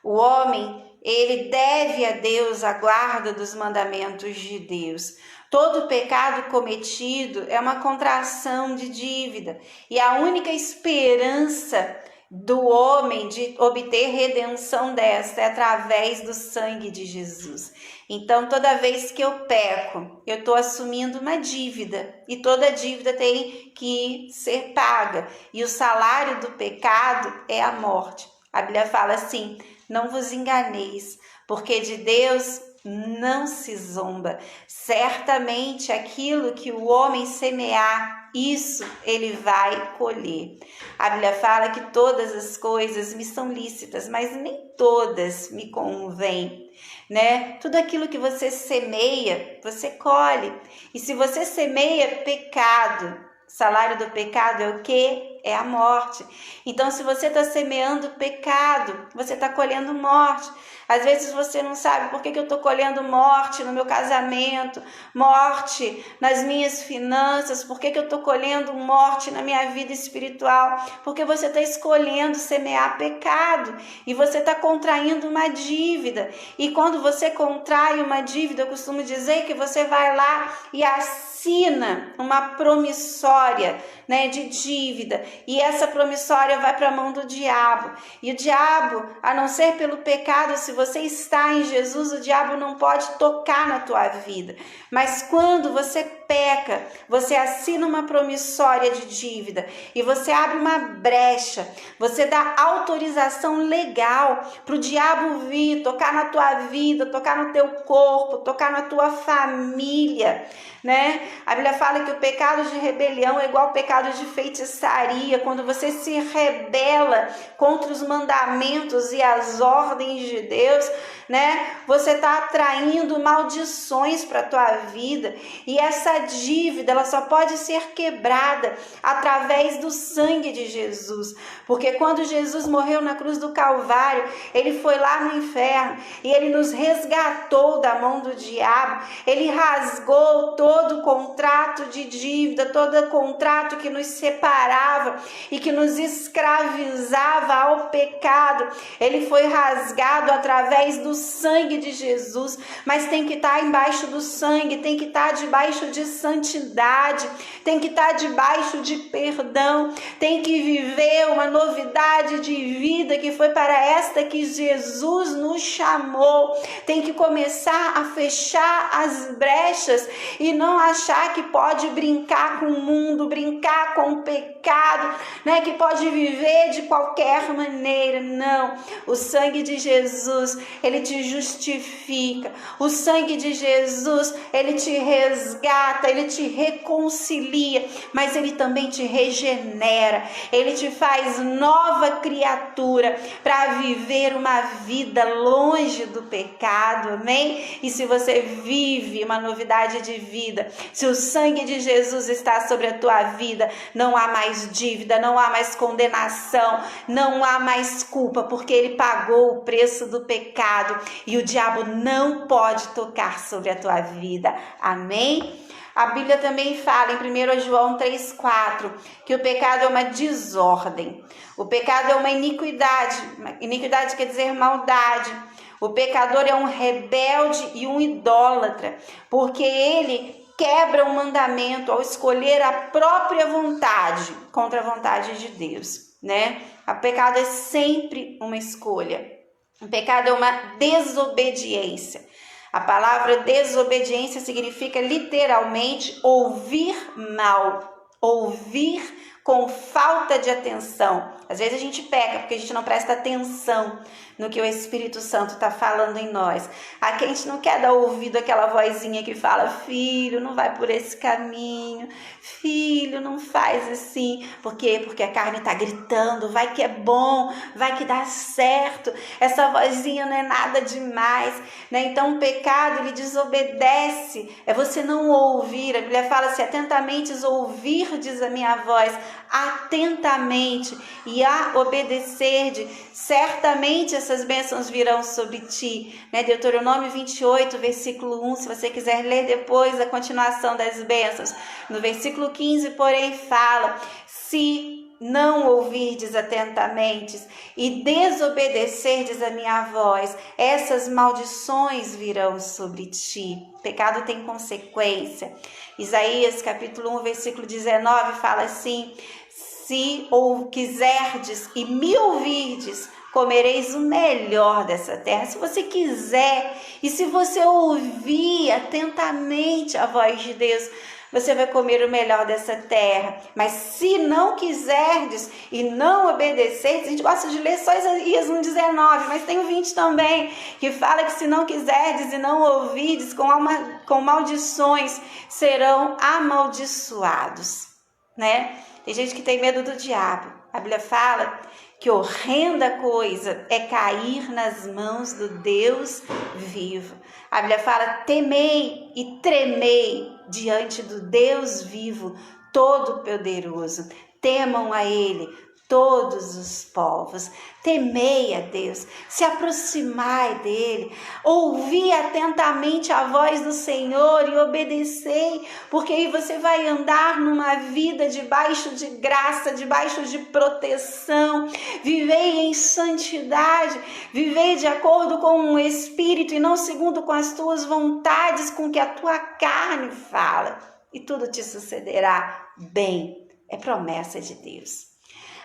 [SPEAKER 1] O homem, ele deve a Deus a guarda dos mandamentos de Deus. Todo pecado cometido é uma contração de dívida, e a única esperança do homem de obter redenção desta é através do sangue de Jesus. Então, toda vez que eu peco, eu estou assumindo uma dívida, e toda dívida tem que ser paga, e o salário do pecado é a morte. A Bíblia fala assim: não vos enganeis, porque de Deus não se zomba. Certamente aquilo que o homem semear, isso ele vai colher. A Bíblia fala que todas as coisas me são lícitas, mas nem todas me convêm, né? Tudo aquilo que você semeia, você colhe. E se você semeia pecado, o salário do pecado é o quê? É a morte. Então, se você está semeando pecado, você está colhendo morte. Às vezes você não sabe por que eu estou colhendo morte no meu casamento, morte nas minhas finanças, por que eu estou colhendo morte na minha vida espiritual, porque você está escolhendo semear pecado e você está contraindo uma dívida. E quando você contrai uma dívida, eu costumo dizer que você vai lá e assina uma promissória, né, de dívida, e essa promissória vai para a mão do diabo. E o diabo, a não ser pelo pecado, se você está em Jesus, o diabo não pode tocar na tua vida. Mas quando você peca, você assina uma promissória de dívida e você abre uma brecha, você dá autorização legal para o diabo vir, tocar na tua vida, tocar no teu corpo, tocar na tua família, né? A Bíblia fala que o pecado de rebelião é igual ao pecado de feitiçaria. Quando você se rebela contra os mandamentos e as ordens de Deus, né? Você está atraindo maldições para a tua vida, e essa dívida ela só pode ser quebrada através do sangue de Jesus, porque quando Jesus morreu na cruz do Calvário, ele foi lá no inferno e ele nos resgatou da mão do diabo. Ele rasgou todo o contrato de dívida, todo o contrato que nos separava e que nos escravizava ao pecado. Ele foi rasgado através do sangue de Jesus, mas tem que estar embaixo do sangue, tem que estar debaixo de santidade, tem que estar debaixo de perdão, tem que viver uma novidade de vida que foi para esta que Jesus nos chamou. Tem que começar a fechar as brechas e não achar que pode brincar com o mundo, brincar com o pecado, né? Que pode viver de qualquer maneira. Não, o sangue de Jesus, ele te justifica. O sangue de Jesus, ele te resgata, ele te reconcilia, mas ele também te regenera. Ele te faz nova criatura para viver uma vida longe do pecado, amém? E se você vive uma novidade de vida, se o sangue de Jesus está sobre a tua vida, não há mais dívida, não há mais condenação, não há mais culpa, porque ele pagou o preço do pecado e o diabo não pode tocar sobre a tua vida, amém? A Bíblia também fala em 1 João 3,4 que o pecado é uma desordem. O pecado é uma iniquidade. Iniquidade quer dizer maldade. O pecador é um rebelde e um idólatra, porque ele quebra o mandamento ao escolher a própria vontade contra a vontade de Deus, né? O pecado é sempre uma escolha. O pecado é uma desobediência. A palavra desobediência significa literalmente ouvir mal, ouvir com falta de atenção. Às vezes a gente peca porque a gente não presta atenção no que o Espírito Santo está falando em nós. Aqui a gente não quer dar ouvido àquela vozinha que fala: filho, não vai por esse caminho, filho, não faz assim. Por quê? Porque a carne está gritando: vai que é bom, vai que dá certo. Essa vozinha não é nada demais, né? Então o pecado, ele desobedece, é você não ouvir. A Bíblia fala: se atentamente ouvirdes a minha voz, atentamente, e a obedecer, certamente essas bênçãos virão sobre ti, né? Deuteronômio 28, versículo 1, se você quiser ler depois a continuação das bênçãos. No versículo 15, porém, fala: se não ouvirdes atentamente e desobedecerdes a minha voz, essas maldições virão sobre ti. Pecado tem consequência. Isaías capítulo 1, versículo 19 fala assim: se ou quiserdes e me ouvirdes, comereis o melhor dessa terra. Se você quiser e se você ouvir atentamente a voz de Deus, você vai comer o melhor dessa terra. Mas se não quiserdes e não obedecerdes, a gente gosta de ler só Isaías 1,19, mas tem o 20 também, que fala que se não quiserdes e não ouvirdes, com maldições serão amaldiçoados, né? Tem gente que tem medo do diabo. A Bíblia fala que horrenda coisa é cair nas mãos do Deus vivo. A Bíblia fala: temei e tremei diante do Deus vivo, todo-poderoso. Temam a Ele todos os povos. Temei a Deus, se aproximai dele, ouvi atentamente a voz do Senhor e obedecei, porque aí você vai andar numa vida debaixo de graça, debaixo de proteção. Vivei em santidade, vivei de acordo com o Espírito e não segundo com as tuas vontades, com que a tua carne fala, e tudo te sucederá bem. É promessa de Deus.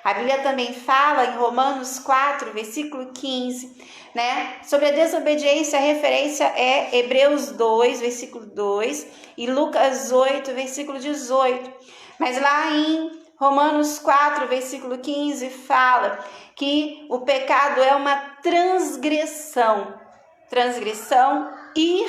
[SPEAKER 1] A Bíblia também fala em Romanos 4, versículo 15, né? Sobre a desobediência, a referência é Hebreus 2, versículo 2 e Lucas 8, versículo 18. Mas lá em Romanos 4, versículo 15, fala que o pecado é uma transgressão. Transgressão, ir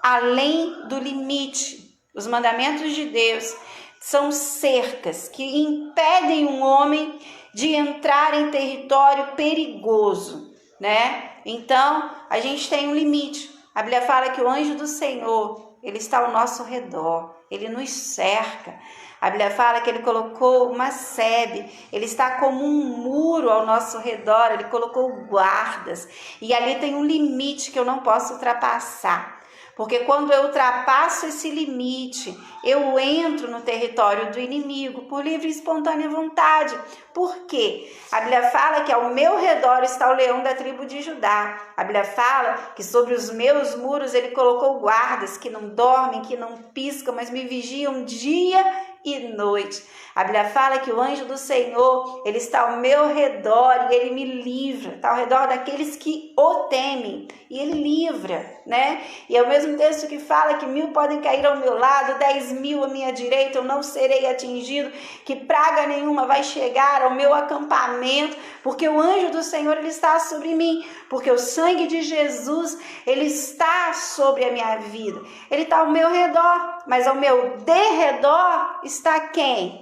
[SPEAKER 1] além do limite. Os mandamentos de Deus são cercas que impedem um homem de entrar em território perigoso, né? Então, a gente tem um limite. A Bíblia fala que o anjo do Senhor, ele está ao nosso redor, ele nos cerca. A Bíblia fala que ele colocou uma sebe, ele está como um muro ao nosso redor, ele colocou guardas. E ali tem um limite que eu não posso ultrapassar. Porque quando eu ultrapasso esse limite, eu entro no território do inimigo por livre e espontânea vontade. Por quê? A Bíblia fala que ao meu redor está o leão da tribo de Judá. A Bíblia fala que sobre os meus muros ele colocou guardas que não dormem, que não piscam, mas me vigiam dia e noite. A Bíblia fala que o anjo do Senhor, ele está ao meu redor e ele me livra, está ao redor daqueles que o temem e ele livra, né? E é o mesmo texto que fala que 1000 podem cair ao meu lado, 10.000 à minha direita, eu não serei atingido, que praga nenhuma vai chegar ao meu acampamento, porque o anjo do Senhor, ele está sobre mim, porque o sangue de Jesus, ele está sobre a minha vida, ele está ao meu redor, mas ao meu derredor está quem?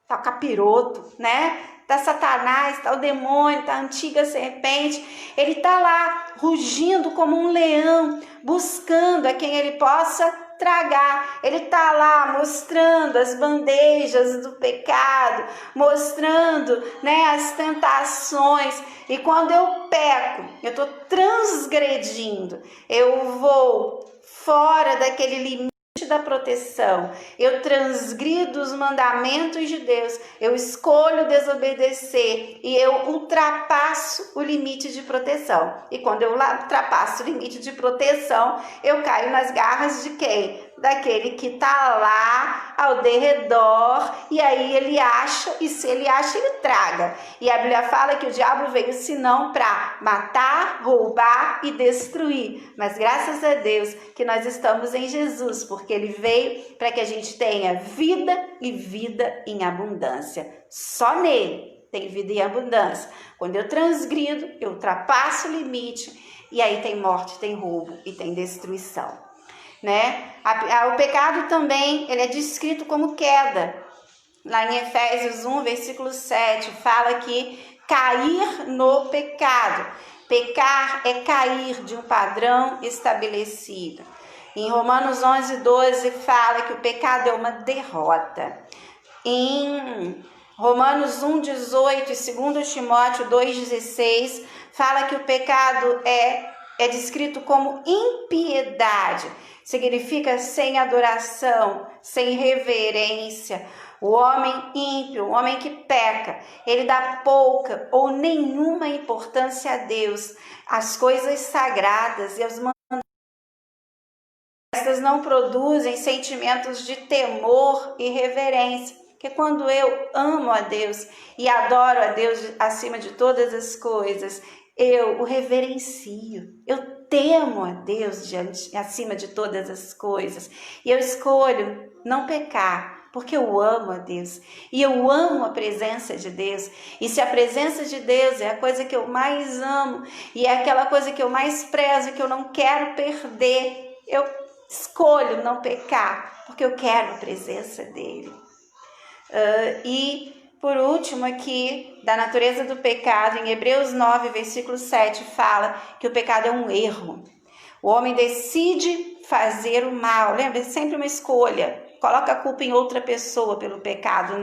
[SPEAKER 1] Está o capiroto, né? Está Satanás, está o demônio, está a antiga serpente. Ele está lá rugindo como um leão, buscando a quem ele possa tragar. Ele está lá mostrando as bandejas do pecado, mostrando, né, as tentações. E quando eu peco, eu estou transgredindo, eu vou fora daquele limite da proteção, eu transgrido os mandamentos de Deus, eu escolho desobedecer e eu ultrapasso o limite de proteção. E quando eu ultrapasso o limite de proteção, eu caio nas garras de quem? Daquele que está lá ao derredor, e aí ele acha, e se ele acha, ele traga. E a Bíblia fala que o diabo veio senão para matar, roubar e destruir. Mas graças a Deus que nós estamos em Jesus, porque ele veio para que a gente tenha vida e vida em abundância. Só nele tem vida em abundância. Quando eu transgrido, eu ultrapasso o limite, e aí tem morte, tem roubo e tem destruição. Né? O pecado também, ele é descrito como queda. Lá em Efésios 1, versículo 7, fala que cair no pecado. Pecar é cair de um padrão estabelecido. Em Romanos 11, 12, fala que o pecado é uma derrota. Em Romanos 1, 18 e 2 Timóteo 2, 16, fala que o pecado é descrito como impiedade. Significa sem adoração, sem reverência. O homem ímpio, o homem que peca, ele dá pouca ou nenhuma importância a Deus, às coisas sagradas e aos mandamentos. Estas não produzem sentimentos de temor e reverência, porque quando eu amo a Deus e adoro a Deus acima de todas as coisas, eu o reverencio, eu temo a Deus acima de todas as coisas, e eu escolho não pecar, porque eu amo a Deus, e eu amo a presença de Deus, e se a presença de Deus é a coisa que eu mais amo, e é aquela coisa que eu mais prezo, que eu não quero perder, eu escolho não pecar, porque eu quero a presença dele. E por último aqui, da natureza do pecado, em Hebreus 9, versículo 7, fala que o pecado é um erro. O homem decide fazer o mal, lembra? É sempre uma escolha. Coloca a culpa em outra pessoa pelo pecado,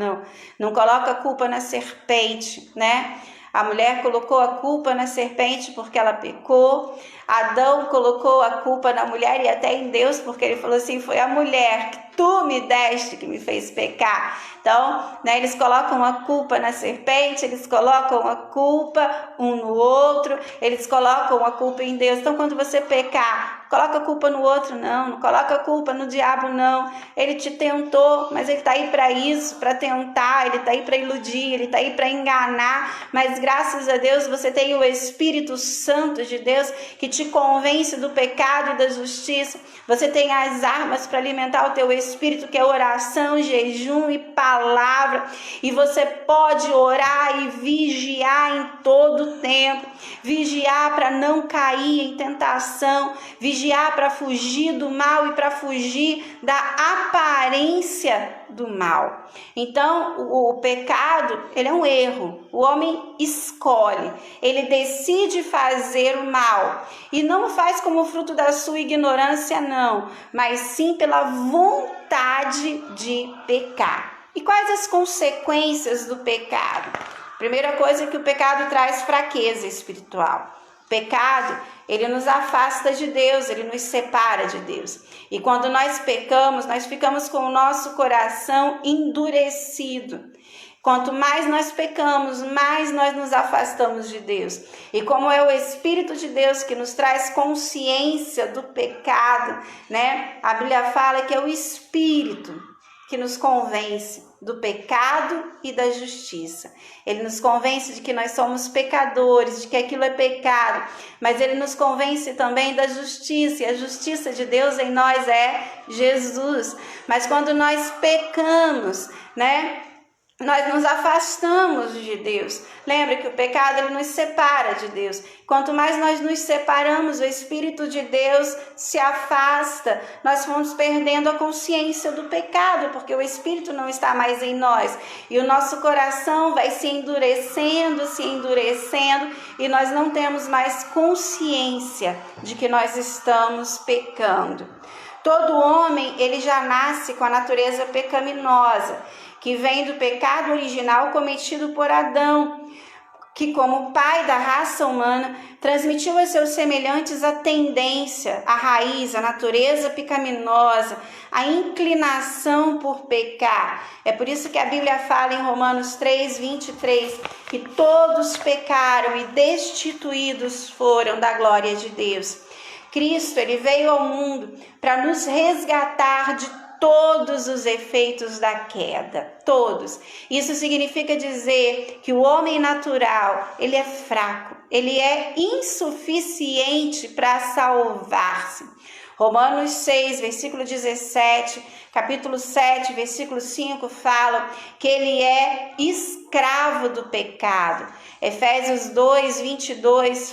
[SPEAKER 1] não coloca a culpa na serpente, né? A mulher colocou a culpa na serpente porque ela pecou. Adão colocou a culpa na mulher e até em Deus, porque ele falou assim, foi a mulher que tu me deste que me fez pecar. Então, né, eles colocam a culpa na serpente, eles colocam a culpa um no outro, eles colocam a culpa em Deus. Então, quando você pecar, coloca a culpa no outro, não coloca a culpa no diabo, não. Ele te tentou, mas ele está aí para isso, para tentar, ele está aí para iludir, ele está aí para enganar, mas graças a Deus você tem o Espírito Santo de Deus que te convence do pecado e da justiça. Você tem as armas para alimentar o teu espírito, que é oração, jejum e palavra, e você pode orar e vigiar em todo o tempo, vigiar para não cair em tentação, vigiar vigiar para fugir do mal e para fugir da aparência do mal. Então, o pecado, ele é um erro. O homem escolhe, ele decide fazer o mal e não faz como fruto da sua ignorância, não, mas sim pela vontade de pecar. E quais as consequências do pecado? Primeira coisa é que o pecado traz fraqueza espiritual. O pecado, ele nos afasta de Deus, ele nos separa de Deus. E quando nós pecamos, nós ficamos com o nosso coração endurecido. Quanto mais nós pecamos, mais nós nos afastamos de Deus. E como é o Espírito de Deus que nos traz consciência do pecado, né? A Bíblia fala que é o Espírito que nos convence do pecado e da justiça. Ele nos convence de que nós somos pecadores, de que aquilo é pecado, mas ele nos convence também da justiça, e a justiça de Deus em nós é Jesus. Mas quando nós pecamos, né, nós nos afastamos de Deus. Lembra que o pecado, ele nos separa de Deus. Quanto mais nós nos separamos, o Espírito de Deus se afasta. Nós vamos perdendo a consciência do pecado, porque o Espírito não está mais em nós. E o nosso coração vai se endurecendo, e nós não temos mais consciência de que nós estamos pecando. Todo homem, ele já nasce com a natureza pecaminosa, que vem do pecado original cometido por Adão, que como pai da raça humana, transmitiu a seus semelhantes a tendência, a raiz, a natureza pecaminosa, a inclinação por pecar. É por isso que a Bíblia fala em Romanos 3:23, que todos pecaram e destituídos foram da glória de Deus. Cristo, ele veio ao mundo para nos resgatar de todos os efeitos da queda, todos. Isso significa dizer que o homem natural, ele é fraco, ele é insuficiente para salvar-se. Romanos 6, versículo 17, capítulo 7, versículo 5, falam que ele é escravo do pecado. Efésios 2:2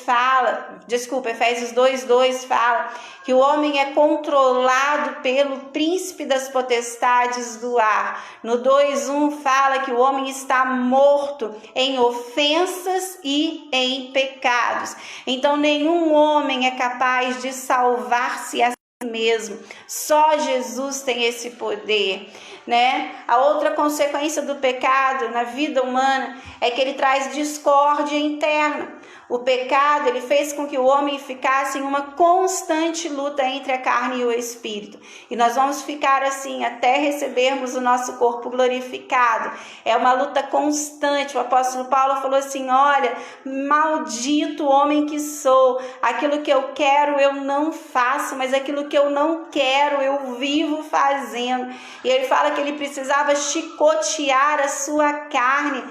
[SPEAKER 1] fala que o homem é controlado pelo príncipe das potestades do ar. No 2:1 fala que o homem está morto em ofensas e em pecados. Então nenhum homem é capaz de salvar-se a si mesmo. Só Jesus tem esse poder, né? A outra consequência do pecado na vida humana é que ele traz discórdia interna. O pecado, ele fez com que o homem ficasse em uma constante luta entre a carne e o espírito. E nós vamos ficar assim até recebermos o nosso corpo glorificado. É uma luta constante. O apóstolo Paulo falou assim: olha, maldito homem que sou. Aquilo que eu quero eu não faço, mas aquilo que eu não quero eu vivo fazendo. E ele fala que ele precisava chicotear a sua carne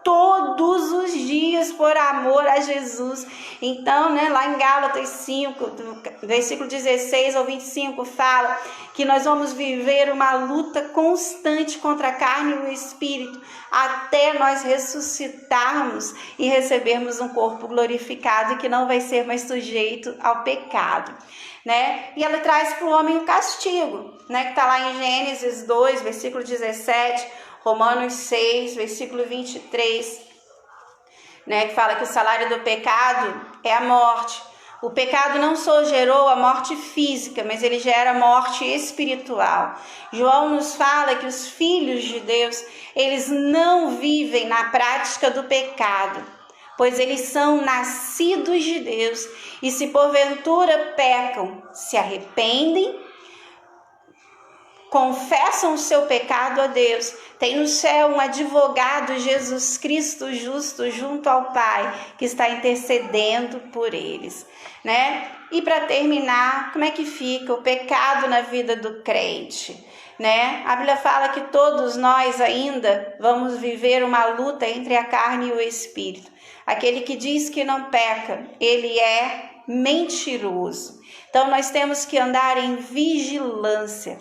[SPEAKER 1] todos os dias por amor a Jesus. Então, né, lá em Gálatas 5, do versículo 16 ao 25, fala que nós vamos viver uma luta constante contra a carne e o espírito, até nós ressuscitarmos e recebermos um corpo glorificado que não vai ser mais sujeito ao pecado, né? E ela traz para o homem o castigo, né, que está lá em Gênesis 2, versículo 17, Romanos 6, versículo 23, né, que fala que o salário do pecado é a morte. O pecado não só gerou a morte física, mas ele gera a morte espiritual. João nos fala que os filhos de Deus, eles não vivem na prática do pecado, pois eles são nascidos de Deus e se porventura pecam, se arrependem, confessam o seu pecado a Deus, tem no céu um advogado, Jesus Cristo justo, junto ao Pai, que está intercedendo por eles, né? E para terminar, como é que fica o pecado na vida do crente, né? A Bíblia fala que todos nós ainda vamos viver uma luta entre a carne e o espírito. Aquele que diz que não peca, ele é mentiroso. Então nós temos que andar em vigilância.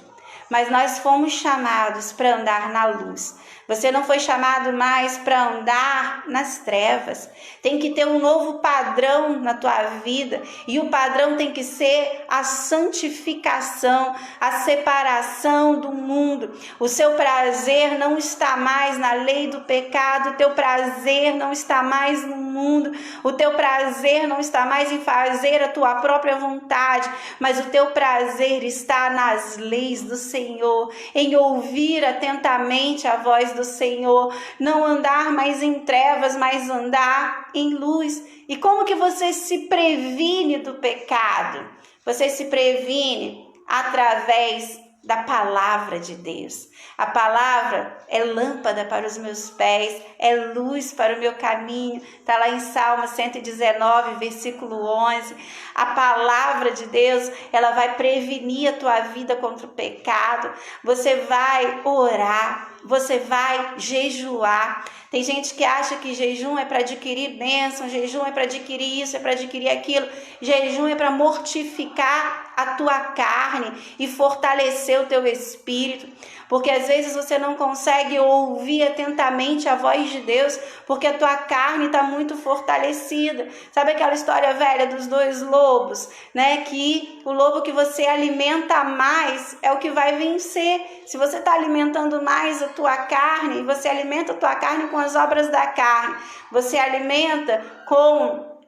[SPEAKER 1] Mas nós fomos chamados para andar na luz. Você não foi chamado mais para andar nas trevas. Tem que ter um novo padrão na tua vida. E o padrão tem que ser a santificação, a separação do mundo. O seu prazer não está mais na lei do pecado. O teu prazer não está mais no mundo. O teu prazer não está mais em fazer a tua própria vontade. Mas o teu prazer está nas leis do Senhor, em ouvir atentamente a voz do Senhor, não andar mais em trevas, mas andar em luz. E como que você se previne do pecado? Você se previne através da palavra de Deus. A palavra é lâmpada para os meus pés, é luz para o meu caminho. Está lá em Salmo 119, versículo 11. A palavra de Deus, ela vai prevenir a tua vida contra o pecado. Você vai orar, você vai jejuar. Tem gente que acha que jejum é para adquirir bênção, jejum é para adquirir isso, é para adquirir aquilo. Jejum é para mortificar a tua carne e fortalecer o teu espírito. Porque às vezes você não consegue ouvir atentamente a voz de Deus, porque a tua carne está muito fortalecida. Sabe aquela história velha dos dois lobos, né? Que o lobo que você alimenta mais é o que vai vencer. Se você está alimentando mais a tua carne, você alimenta a tua carne com as obras da carne. Você alimenta com,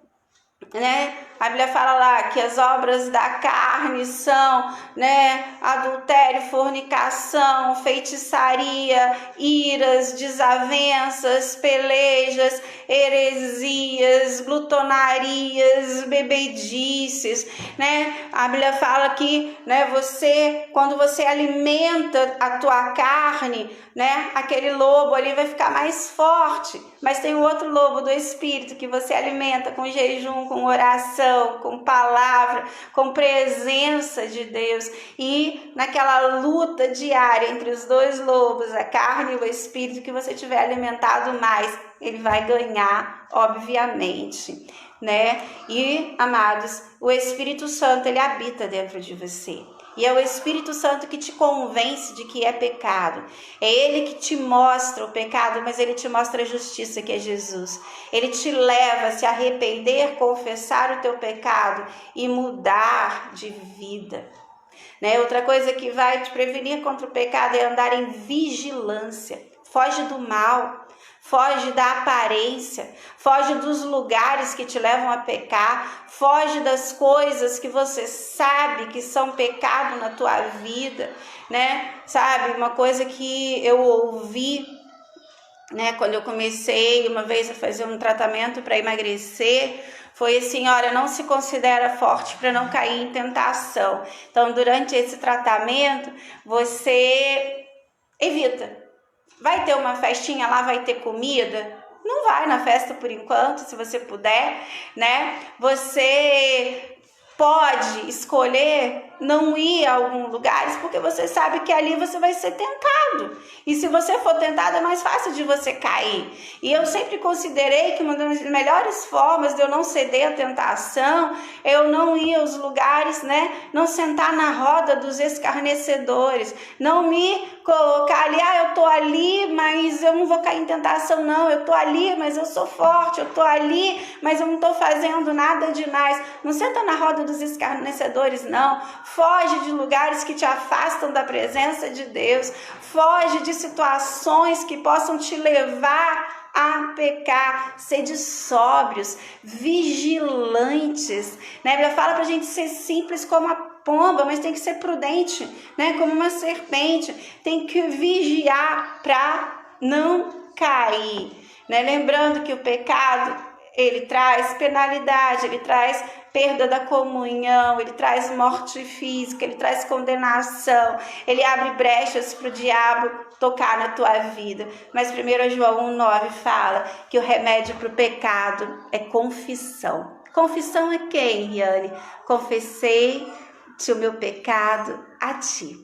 [SPEAKER 1] né? A Bíblia fala lá que as obras da carne são, né, adultério, fornicação, feitiçaria, iras, desavenças, pelejas, heresias, glutonarias, bebedices, né? A Bíblia fala que, né, quando você alimenta a tua carne, né, aquele lobo ali vai ficar mais forte. Mas tem o outro lobo do espírito que você alimenta com jejum, com oração, com palavra, com presença de Deus. E naquela luta diária entre os dois lobos, a carne e o espírito, que você tiver alimentado mais, ele vai ganhar, obviamente, né? E, amados, o Espírito Santo, ele habita dentro de você. E é o Espírito Santo que te convence de que é pecado. É Ele que te mostra o pecado, mas Ele te mostra a justiça, que é Jesus. Ele te leva a se arrepender, confessar o teu pecado e mudar de vida. Né? Outra coisa que vai te prevenir contra o pecado é andar em vigilância. Foge do mal. Foge da aparência, foge dos lugares que te levam a pecar, foge das coisas que você sabe que são pecado na tua vida, né? Sabe, uma coisa que eu ouvi, né, quando eu comecei uma vez a fazer um tratamento para emagrecer, foi assim: olha, não se considera forte para não cair em tentação. Então, durante esse tratamento, você evita. Vai ter uma festinha lá, vai ter comida? Não vai na festa por enquanto, se você puder, né? Você pode escolher não ir a alguns lugares, porque você sabe que ali você vai ser tentado. E se você for tentado, é mais fácil de você cair. E eu sempre considerei que uma das melhores formas de eu não ceder à tentação é eu não ir aos lugares, né? Não sentar na roda dos escarnecedores. Não me colocar ali: eu tô ali, mas eu não vou cair em tentação, não. Eu tô ali, mas eu sou forte. Eu tô ali, mas eu não tô fazendo nada demais. Não senta na roda dos escarnecedores, não. Foge de lugares que te afastam da presença de Deus. Foge de situações que possam te levar a pecar. Sede sóbrios, vigilantes, né? A Bíblia fala pra gente ser simples como a pomba, mas tem que ser prudente, né? Como uma serpente. Tem que vigiar para não cair, né? Lembrando que o pecado, ele traz penalidade, ele traz perda da comunhão, ele traz morte física, ele traz condenação, ele abre brechas para o diabo tocar na tua vida. Mas 1 João 1,9 fala que o remédio para o pecado é confissão. Confissão é quem, Riane? Confessei-te o meu pecado a ti,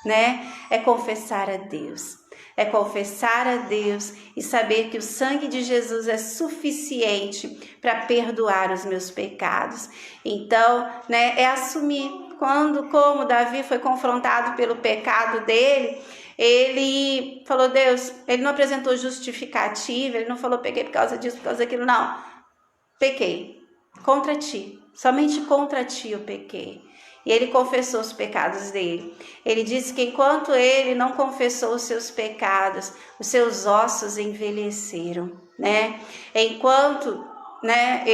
[SPEAKER 1] né? É confessar a Deus. É confessar a Deus e saber que o sangue de Jesus é suficiente para perdoar os meus pecados. Então, né, é assumir como Davi foi confrontado pelo pecado dele, ele falou, Deus, ele não apresentou justificativa, ele não falou, pequei por causa disso, por causa daquilo, não. Pequei contra ti, somente contra ti eu pequei. E ele confessou os pecados dele. Ele disse que enquanto ele não confessou os seus pecados, os seus ossos envelheceram, né? Enquanto, né,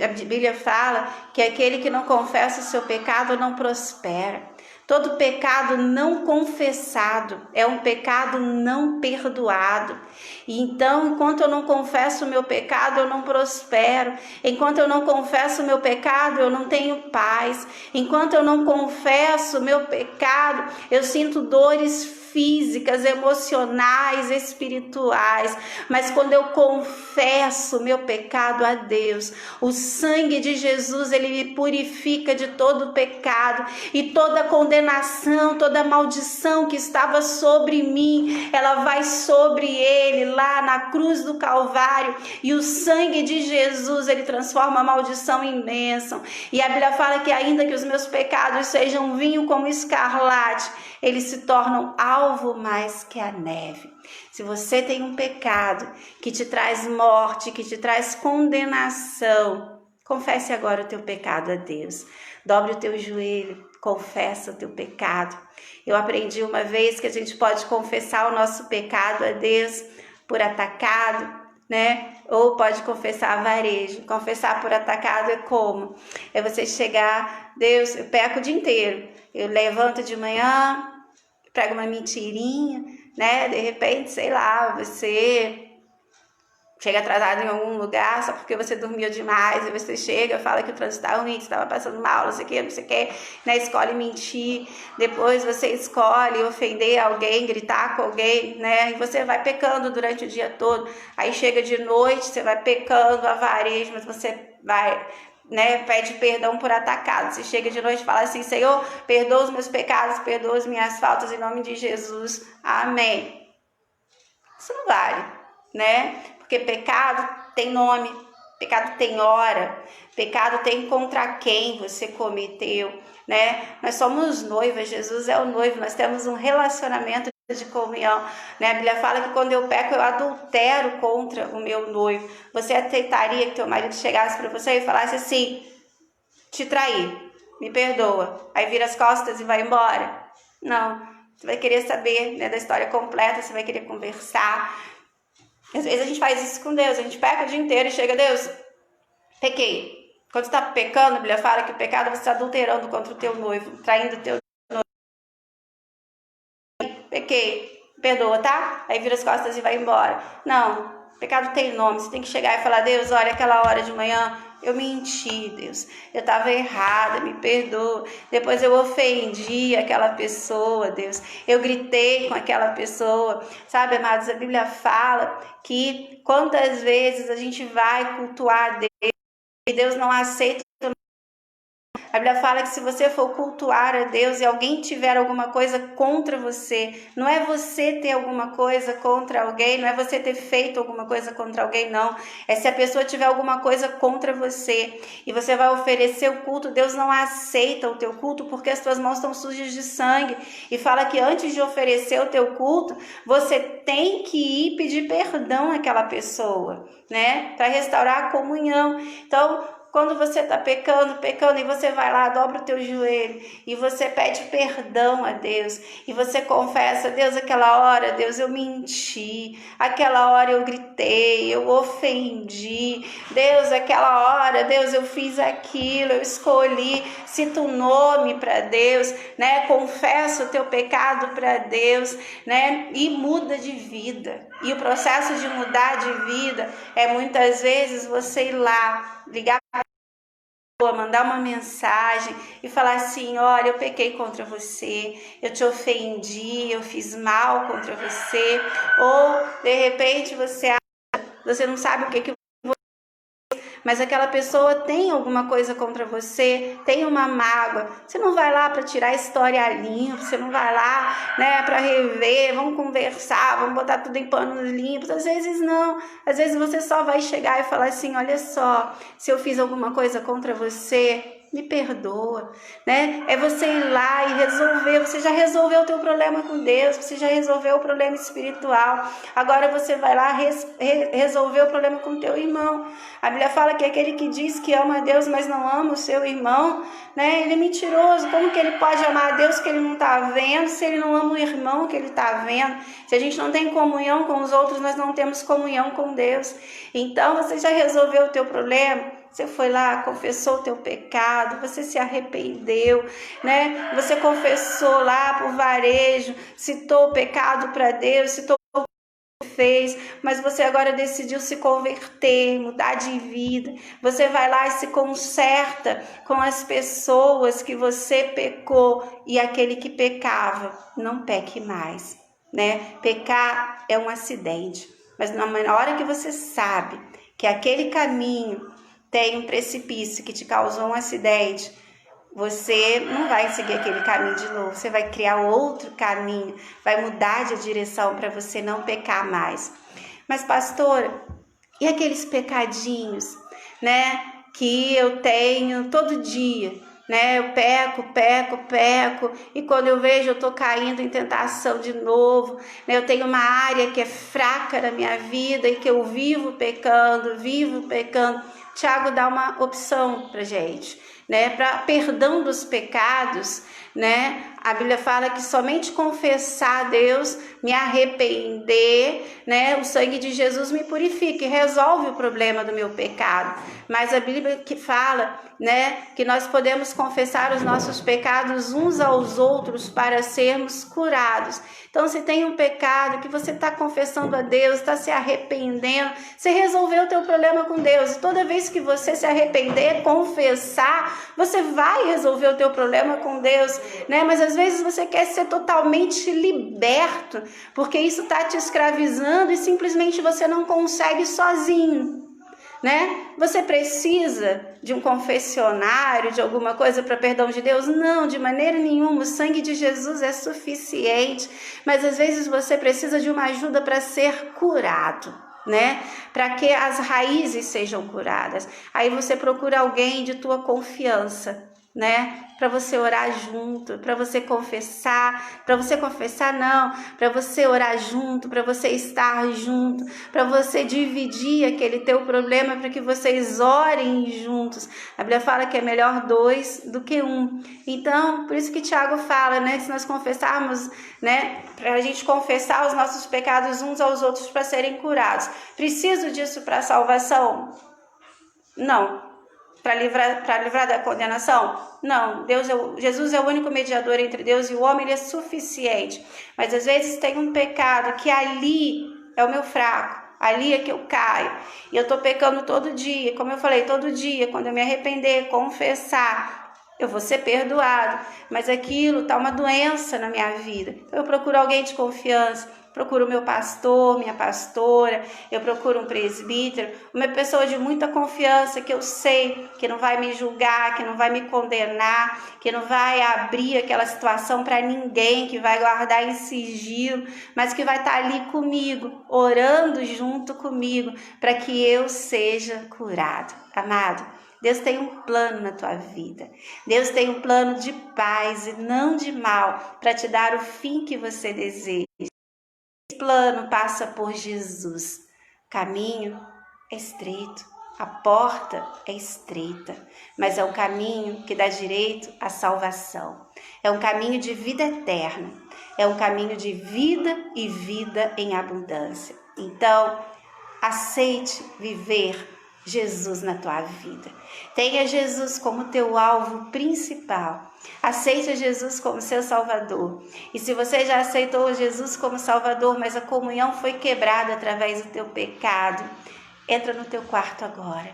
[SPEAKER 1] a Bíblia fala que aquele que não confessa o seu pecado não prospera. Todo pecado não confessado é um pecado não perdoado. E então, enquanto eu não confesso o meu pecado, eu não prospero. Enquanto eu não confesso o meu pecado, eu não tenho paz. Enquanto eu não confesso o meu pecado, eu sinto dores físicas, emocionais, espirituais. Mas quando eu confesso meu pecado a Deus, o sangue de Jesus, ele me purifica de todo pecado e toda condenação, toda maldição que estava sobre mim, ela vai sobre ele lá na cruz do Calvário, e o sangue de Jesus, ele transforma a maldição em bênção. E a Bíblia fala que ainda que os meus pecados sejam vinho como escarlate, eles se tornam alvo mais que a neve. Se você tem um pecado que te traz morte, que te traz condenação, confesse agora o teu pecado a Deus. Dobre o teu joelho, confessa o teu pecado. Eu aprendi uma vez que a gente pode confessar o nosso pecado a Deus por atacado, né? Ou pode confessar a varejo. Confessar por atacado é como? É você chegar, Deus, eu peco o dia inteiro. Eu levanto de manhã, prego uma mentirinha, né? De repente, sei lá, você chega atrasado em algum lugar só porque você dormiu demais, e você chega, fala que o trânsito está ruim, que você estava passando mal, não sei o que, né? Escolhe mentir, depois você escolhe ofender alguém, gritar com alguém, né? E você vai pecando durante o dia todo. Aí chega de noite, você vai pecando a varejo, mas você vai, né, pede perdão por atacado. Você chega de noite e fala assim, Senhor, perdoa os meus pecados, perdoa as minhas faltas em nome de Jesus, amém. Isso não vale, né? Porque pecado tem nome, pecado tem hora, pecado tem contra quem você cometeu, né? Nós somos noivas, Jesus é o noivo, nós temos um relacionamento de comunhão, né? A Bíblia fala que quando eu peco, eu adultero contra o meu noivo. Você aceitaria que teu marido chegasse para você e falasse assim, te traí, me perdoa, aí vira as costas e vai embora? Não, você vai querer saber, né, da história completa, você vai querer conversar. Às vezes a gente faz isso com Deus, a gente peca o dia inteiro e chega, Deus, pequei. Quando você está pecando, a Bíblia fala que o pecado você está adulterando contra o teu noivo, traindo o teu noivo. Pequei, perdoa, tá? Aí vira as costas e vai embora. Não, pecado tem nome, você tem que chegar e falar, Deus, olha, aquela hora de manhã eu menti, Deus, eu estava errada, me perdoa. Depois eu ofendi aquela pessoa, Deus, eu gritei com aquela pessoa. Sabe, amados, a Bíblia fala que quantas vezes a gente vai cultuar Deus e Deus não aceita. A Bíblia fala que se você for cultuar a Deus e alguém tiver alguma coisa contra você, não é você ter alguma coisa contra alguém, não é você ter feito alguma coisa contra alguém, não. É se a pessoa tiver alguma coisa contra você e você vai oferecer o culto, Deus não aceita o teu culto porque as tuas mãos estão sujas de sangue. E fala que antes de oferecer o teu culto, você tem que ir pedir perdão àquela pessoa, né? Para restaurar a comunhão. Então, quando você está pecando, e você vai lá, dobra o teu joelho e você pede perdão a Deus e você confessa, Deus, aquela hora, Deus, eu menti, aquela hora eu gritei, eu ofendi, Deus, aquela hora, Deus, eu fiz aquilo, eu escolhi, cita um nome para Deus, né? Confessa o teu pecado para Deus, né? E muda de vida. E o processo de mudar de vida é muitas vezes você ir lá, ligar para a pessoa, mandar uma mensagem e falar assim, olha, eu pequei contra você, eu te ofendi, eu fiz mal contra você. Ou de repente você não sabe o que mas aquela pessoa tem alguma coisa contra você, tem uma mágoa, você não vai lá para tirar a história limpa, você não vai lá, né, para rever, vamos conversar, vamos botar tudo em panos limpos. Às vezes não, às vezes você só vai chegar e falar assim, olha só, se eu fiz alguma coisa contra você, me perdoa, né? É você ir lá e resolver. Você já resolveu o teu problema com Deus, você já resolveu o problema espiritual. Agora você vai lá resolver o problema com o teu irmão. A Bíblia fala que aquele que diz que ama a Deus, mas não ama o seu irmão, né? Ele é mentiroso. Como que ele pode amar a Deus que ele não está vendo, se ele não ama o irmão que ele está vendo? Se a gente não tem comunhão com os outros, nós não temos comunhão com Deus. Então, você já resolveu o teu problema? Você foi lá, confessou o teu pecado, você se arrependeu, né? Você confessou lá por varejo, citou o pecado para Deus, citou o que fez, mas você agora decidiu se converter, mudar de vida. Você vai lá e se conserta com as pessoas que você pecou, e aquele que pecava, não peque mais, né? Pecar é um acidente, mas na hora que você sabe que aquele caminho tem um precipício que te causou um acidente, você não vai seguir aquele caminho de novo, você vai criar outro caminho, vai mudar de direção para você não pecar mais. Mas pastora, e aqueles pecadinhos, né, que eu tenho todo dia, né? Eu peco, e quando eu vejo eu tô caindo em tentação de novo, né? Eu tenho uma área que é fraca na minha vida e que eu vivo pecando. Tiago dá uma opção pra gente, né? Para perdão dos pecados, né? A Bíblia fala que somente confessar a Deus, me arrepender, né? O sangue de Jesus me purifica e resolve o problema do meu pecado. Mas a Bíblia que fala, né, que nós podemos confessar os nossos pecados uns aos outros para sermos curados. Então, se tem um pecado que você está confessando a Deus, está se arrependendo, você resolveu o teu problema com Deus. E toda vez que você se arrepender, confessar, você vai resolver o teu problema com Deus, né? Mas às vezes você quer ser totalmente liberto, porque isso está te escravizando e simplesmente você não consegue sozinho, né? Você precisa de um confessionário, de alguma coisa para perdão de Deus? Não, de maneira nenhuma. O sangue de Jesus é suficiente, mas às vezes você precisa de uma ajuda para ser curado, né? Para que as raízes sejam curadas. Aí você procura alguém de tua confiança, né? Para você orar junto, para você confessar, para você orar junto, para você estar junto, para você dividir aquele teu problema, para que vocês orem juntos. A Bíblia fala que é melhor 2 do que 1. Então, por isso que Tiago fala, né, que se nós confessarmos, né, para a gente confessar os nossos pecados uns aos outros para serem curados. Preciso disso para a salvação? Não. Para livrar da condenação? Não, Jesus é o único mediador entre Deus e o homem, ele é suficiente. Mas às vezes tem um pecado que ali é o meu fraco, ali é que eu caio. E eu estou pecando todo dia, como eu falei, todo dia, quando eu me arrepender, confessar, eu vou ser perdoado. Mas aquilo está uma doença na minha vida. Então eu procuro alguém de confiança. Procuro o meu pastor, minha pastora, eu procuro um presbítero, uma pessoa de muita confiança que eu sei que não vai me julgar, que não vai me condenar, que não vai abrir aquela situação para ninguém, que vai guardar em sigilo, mas que vai estar ali comigo, orando junto comigo, para que eu seja curado. Amado, Deus tem um plano na tua vida. Deus tem um plano de paz e não de mal, para te dar o fim que você deseja. Esse plano passa por Jesus. O caminho é estreito, a porta é estreita, mas é um caminho que dá direito à salvação. É um caminho de vida eterna, é um caminho de vida e vida em abundância. Então, aceite viver Jesus na tua vida. Tenha Jesus como teu alvo principal. Aceite Jesus como seu Salvador. E se você já aceitou Jesus como Salvador, mas a comunhão foi quebrada através do teu pecado, entra no teu quarto agora.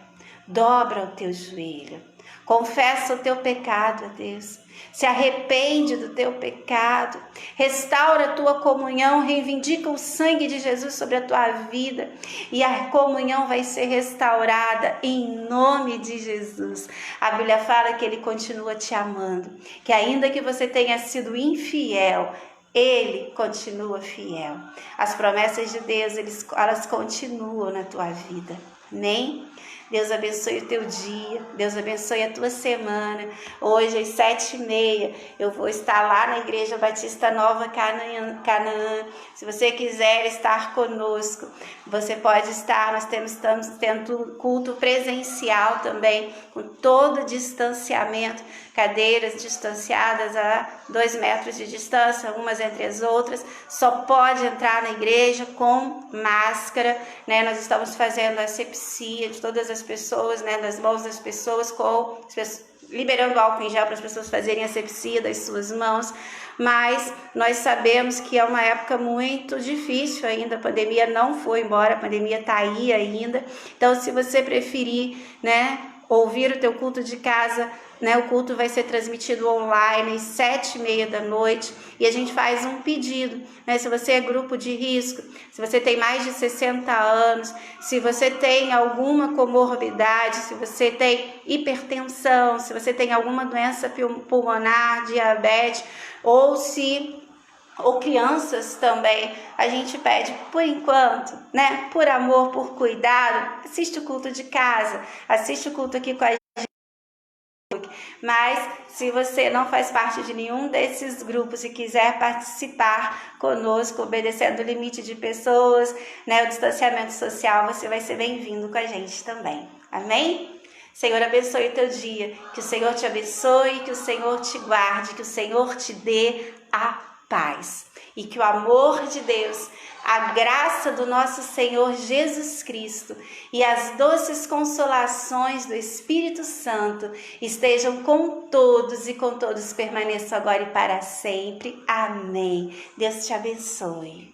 [SPEAKER 1] Dobra o teu joelho. Confessa o teu pecado a Deus. Se arrepende do teu pecado. Restaura a tua comunhão. Reivindica o sangue de Jesus sobre a tua vida. E a comunhão vai ser restaurada em nome de Jesus. A Bíblia fala que Ele continua te amando. Que ainda que você tenha sido infiel, Ele continua fiel. As promessas de Deus, elas continuam na tua vida. Amém? Deus abençoe o teu dia, Deus abençoe a tua semana. Hoje às 7h30 eu vou estar lá na Igreja Batista Nova Canaã. Se você quiser estar conosco, você pode estar. Nós estamos tendo culto presencial também, com todo o distanciamento, cadeiras distanciadas a 2 metros de distância, umas entre as outras. Só pode entrar na igreja com máscara, né? Nós estamos fazendo a asepsia de todas as pessoas, né? Das mãos das pessoas, liberando álcool em gel para as pessoas fazerem a asepsia das suas mãos. Mas nós sabemos que é uma época muito difícil ainda, a pandemia não foi embora, a pandemia está aí ainda. Então, se você preferir, né, ouvir o teu culto de casa, né, o culto vai ser transmitido online às 7h30 da noite, e a gente faz um pedido, né, se você é grupo de risco, se você tem mais de 60 anos, se você tem alguma comorbidade, se você tem hipertensão, se você tem alguma doença pulmonar, diabetes, ou crianças também, a gente pede por enquanto, né, por amor, por cuidado, assiste o culto de casa, assiste o culto aqui com a gente. Mas se você não faz parte de nenhum desses grupos e quiser participar conosco, obedecendo o limite de pessoas, né, o distanciamento social, você vai ser bem-vindo com a gente também. Amém? Senhor, abençoe o teu dia, que o Senhor te abençoe, que o Senhor te guarde, que o Senhor te dê a paz. E que o amor de Deus, a graça do nosso Senhor Jesus Cristo e as doces consolações do Espírito Santo estejam com todos e com todos permaneçam agora e para sempre. Amém. Deus te abençoe.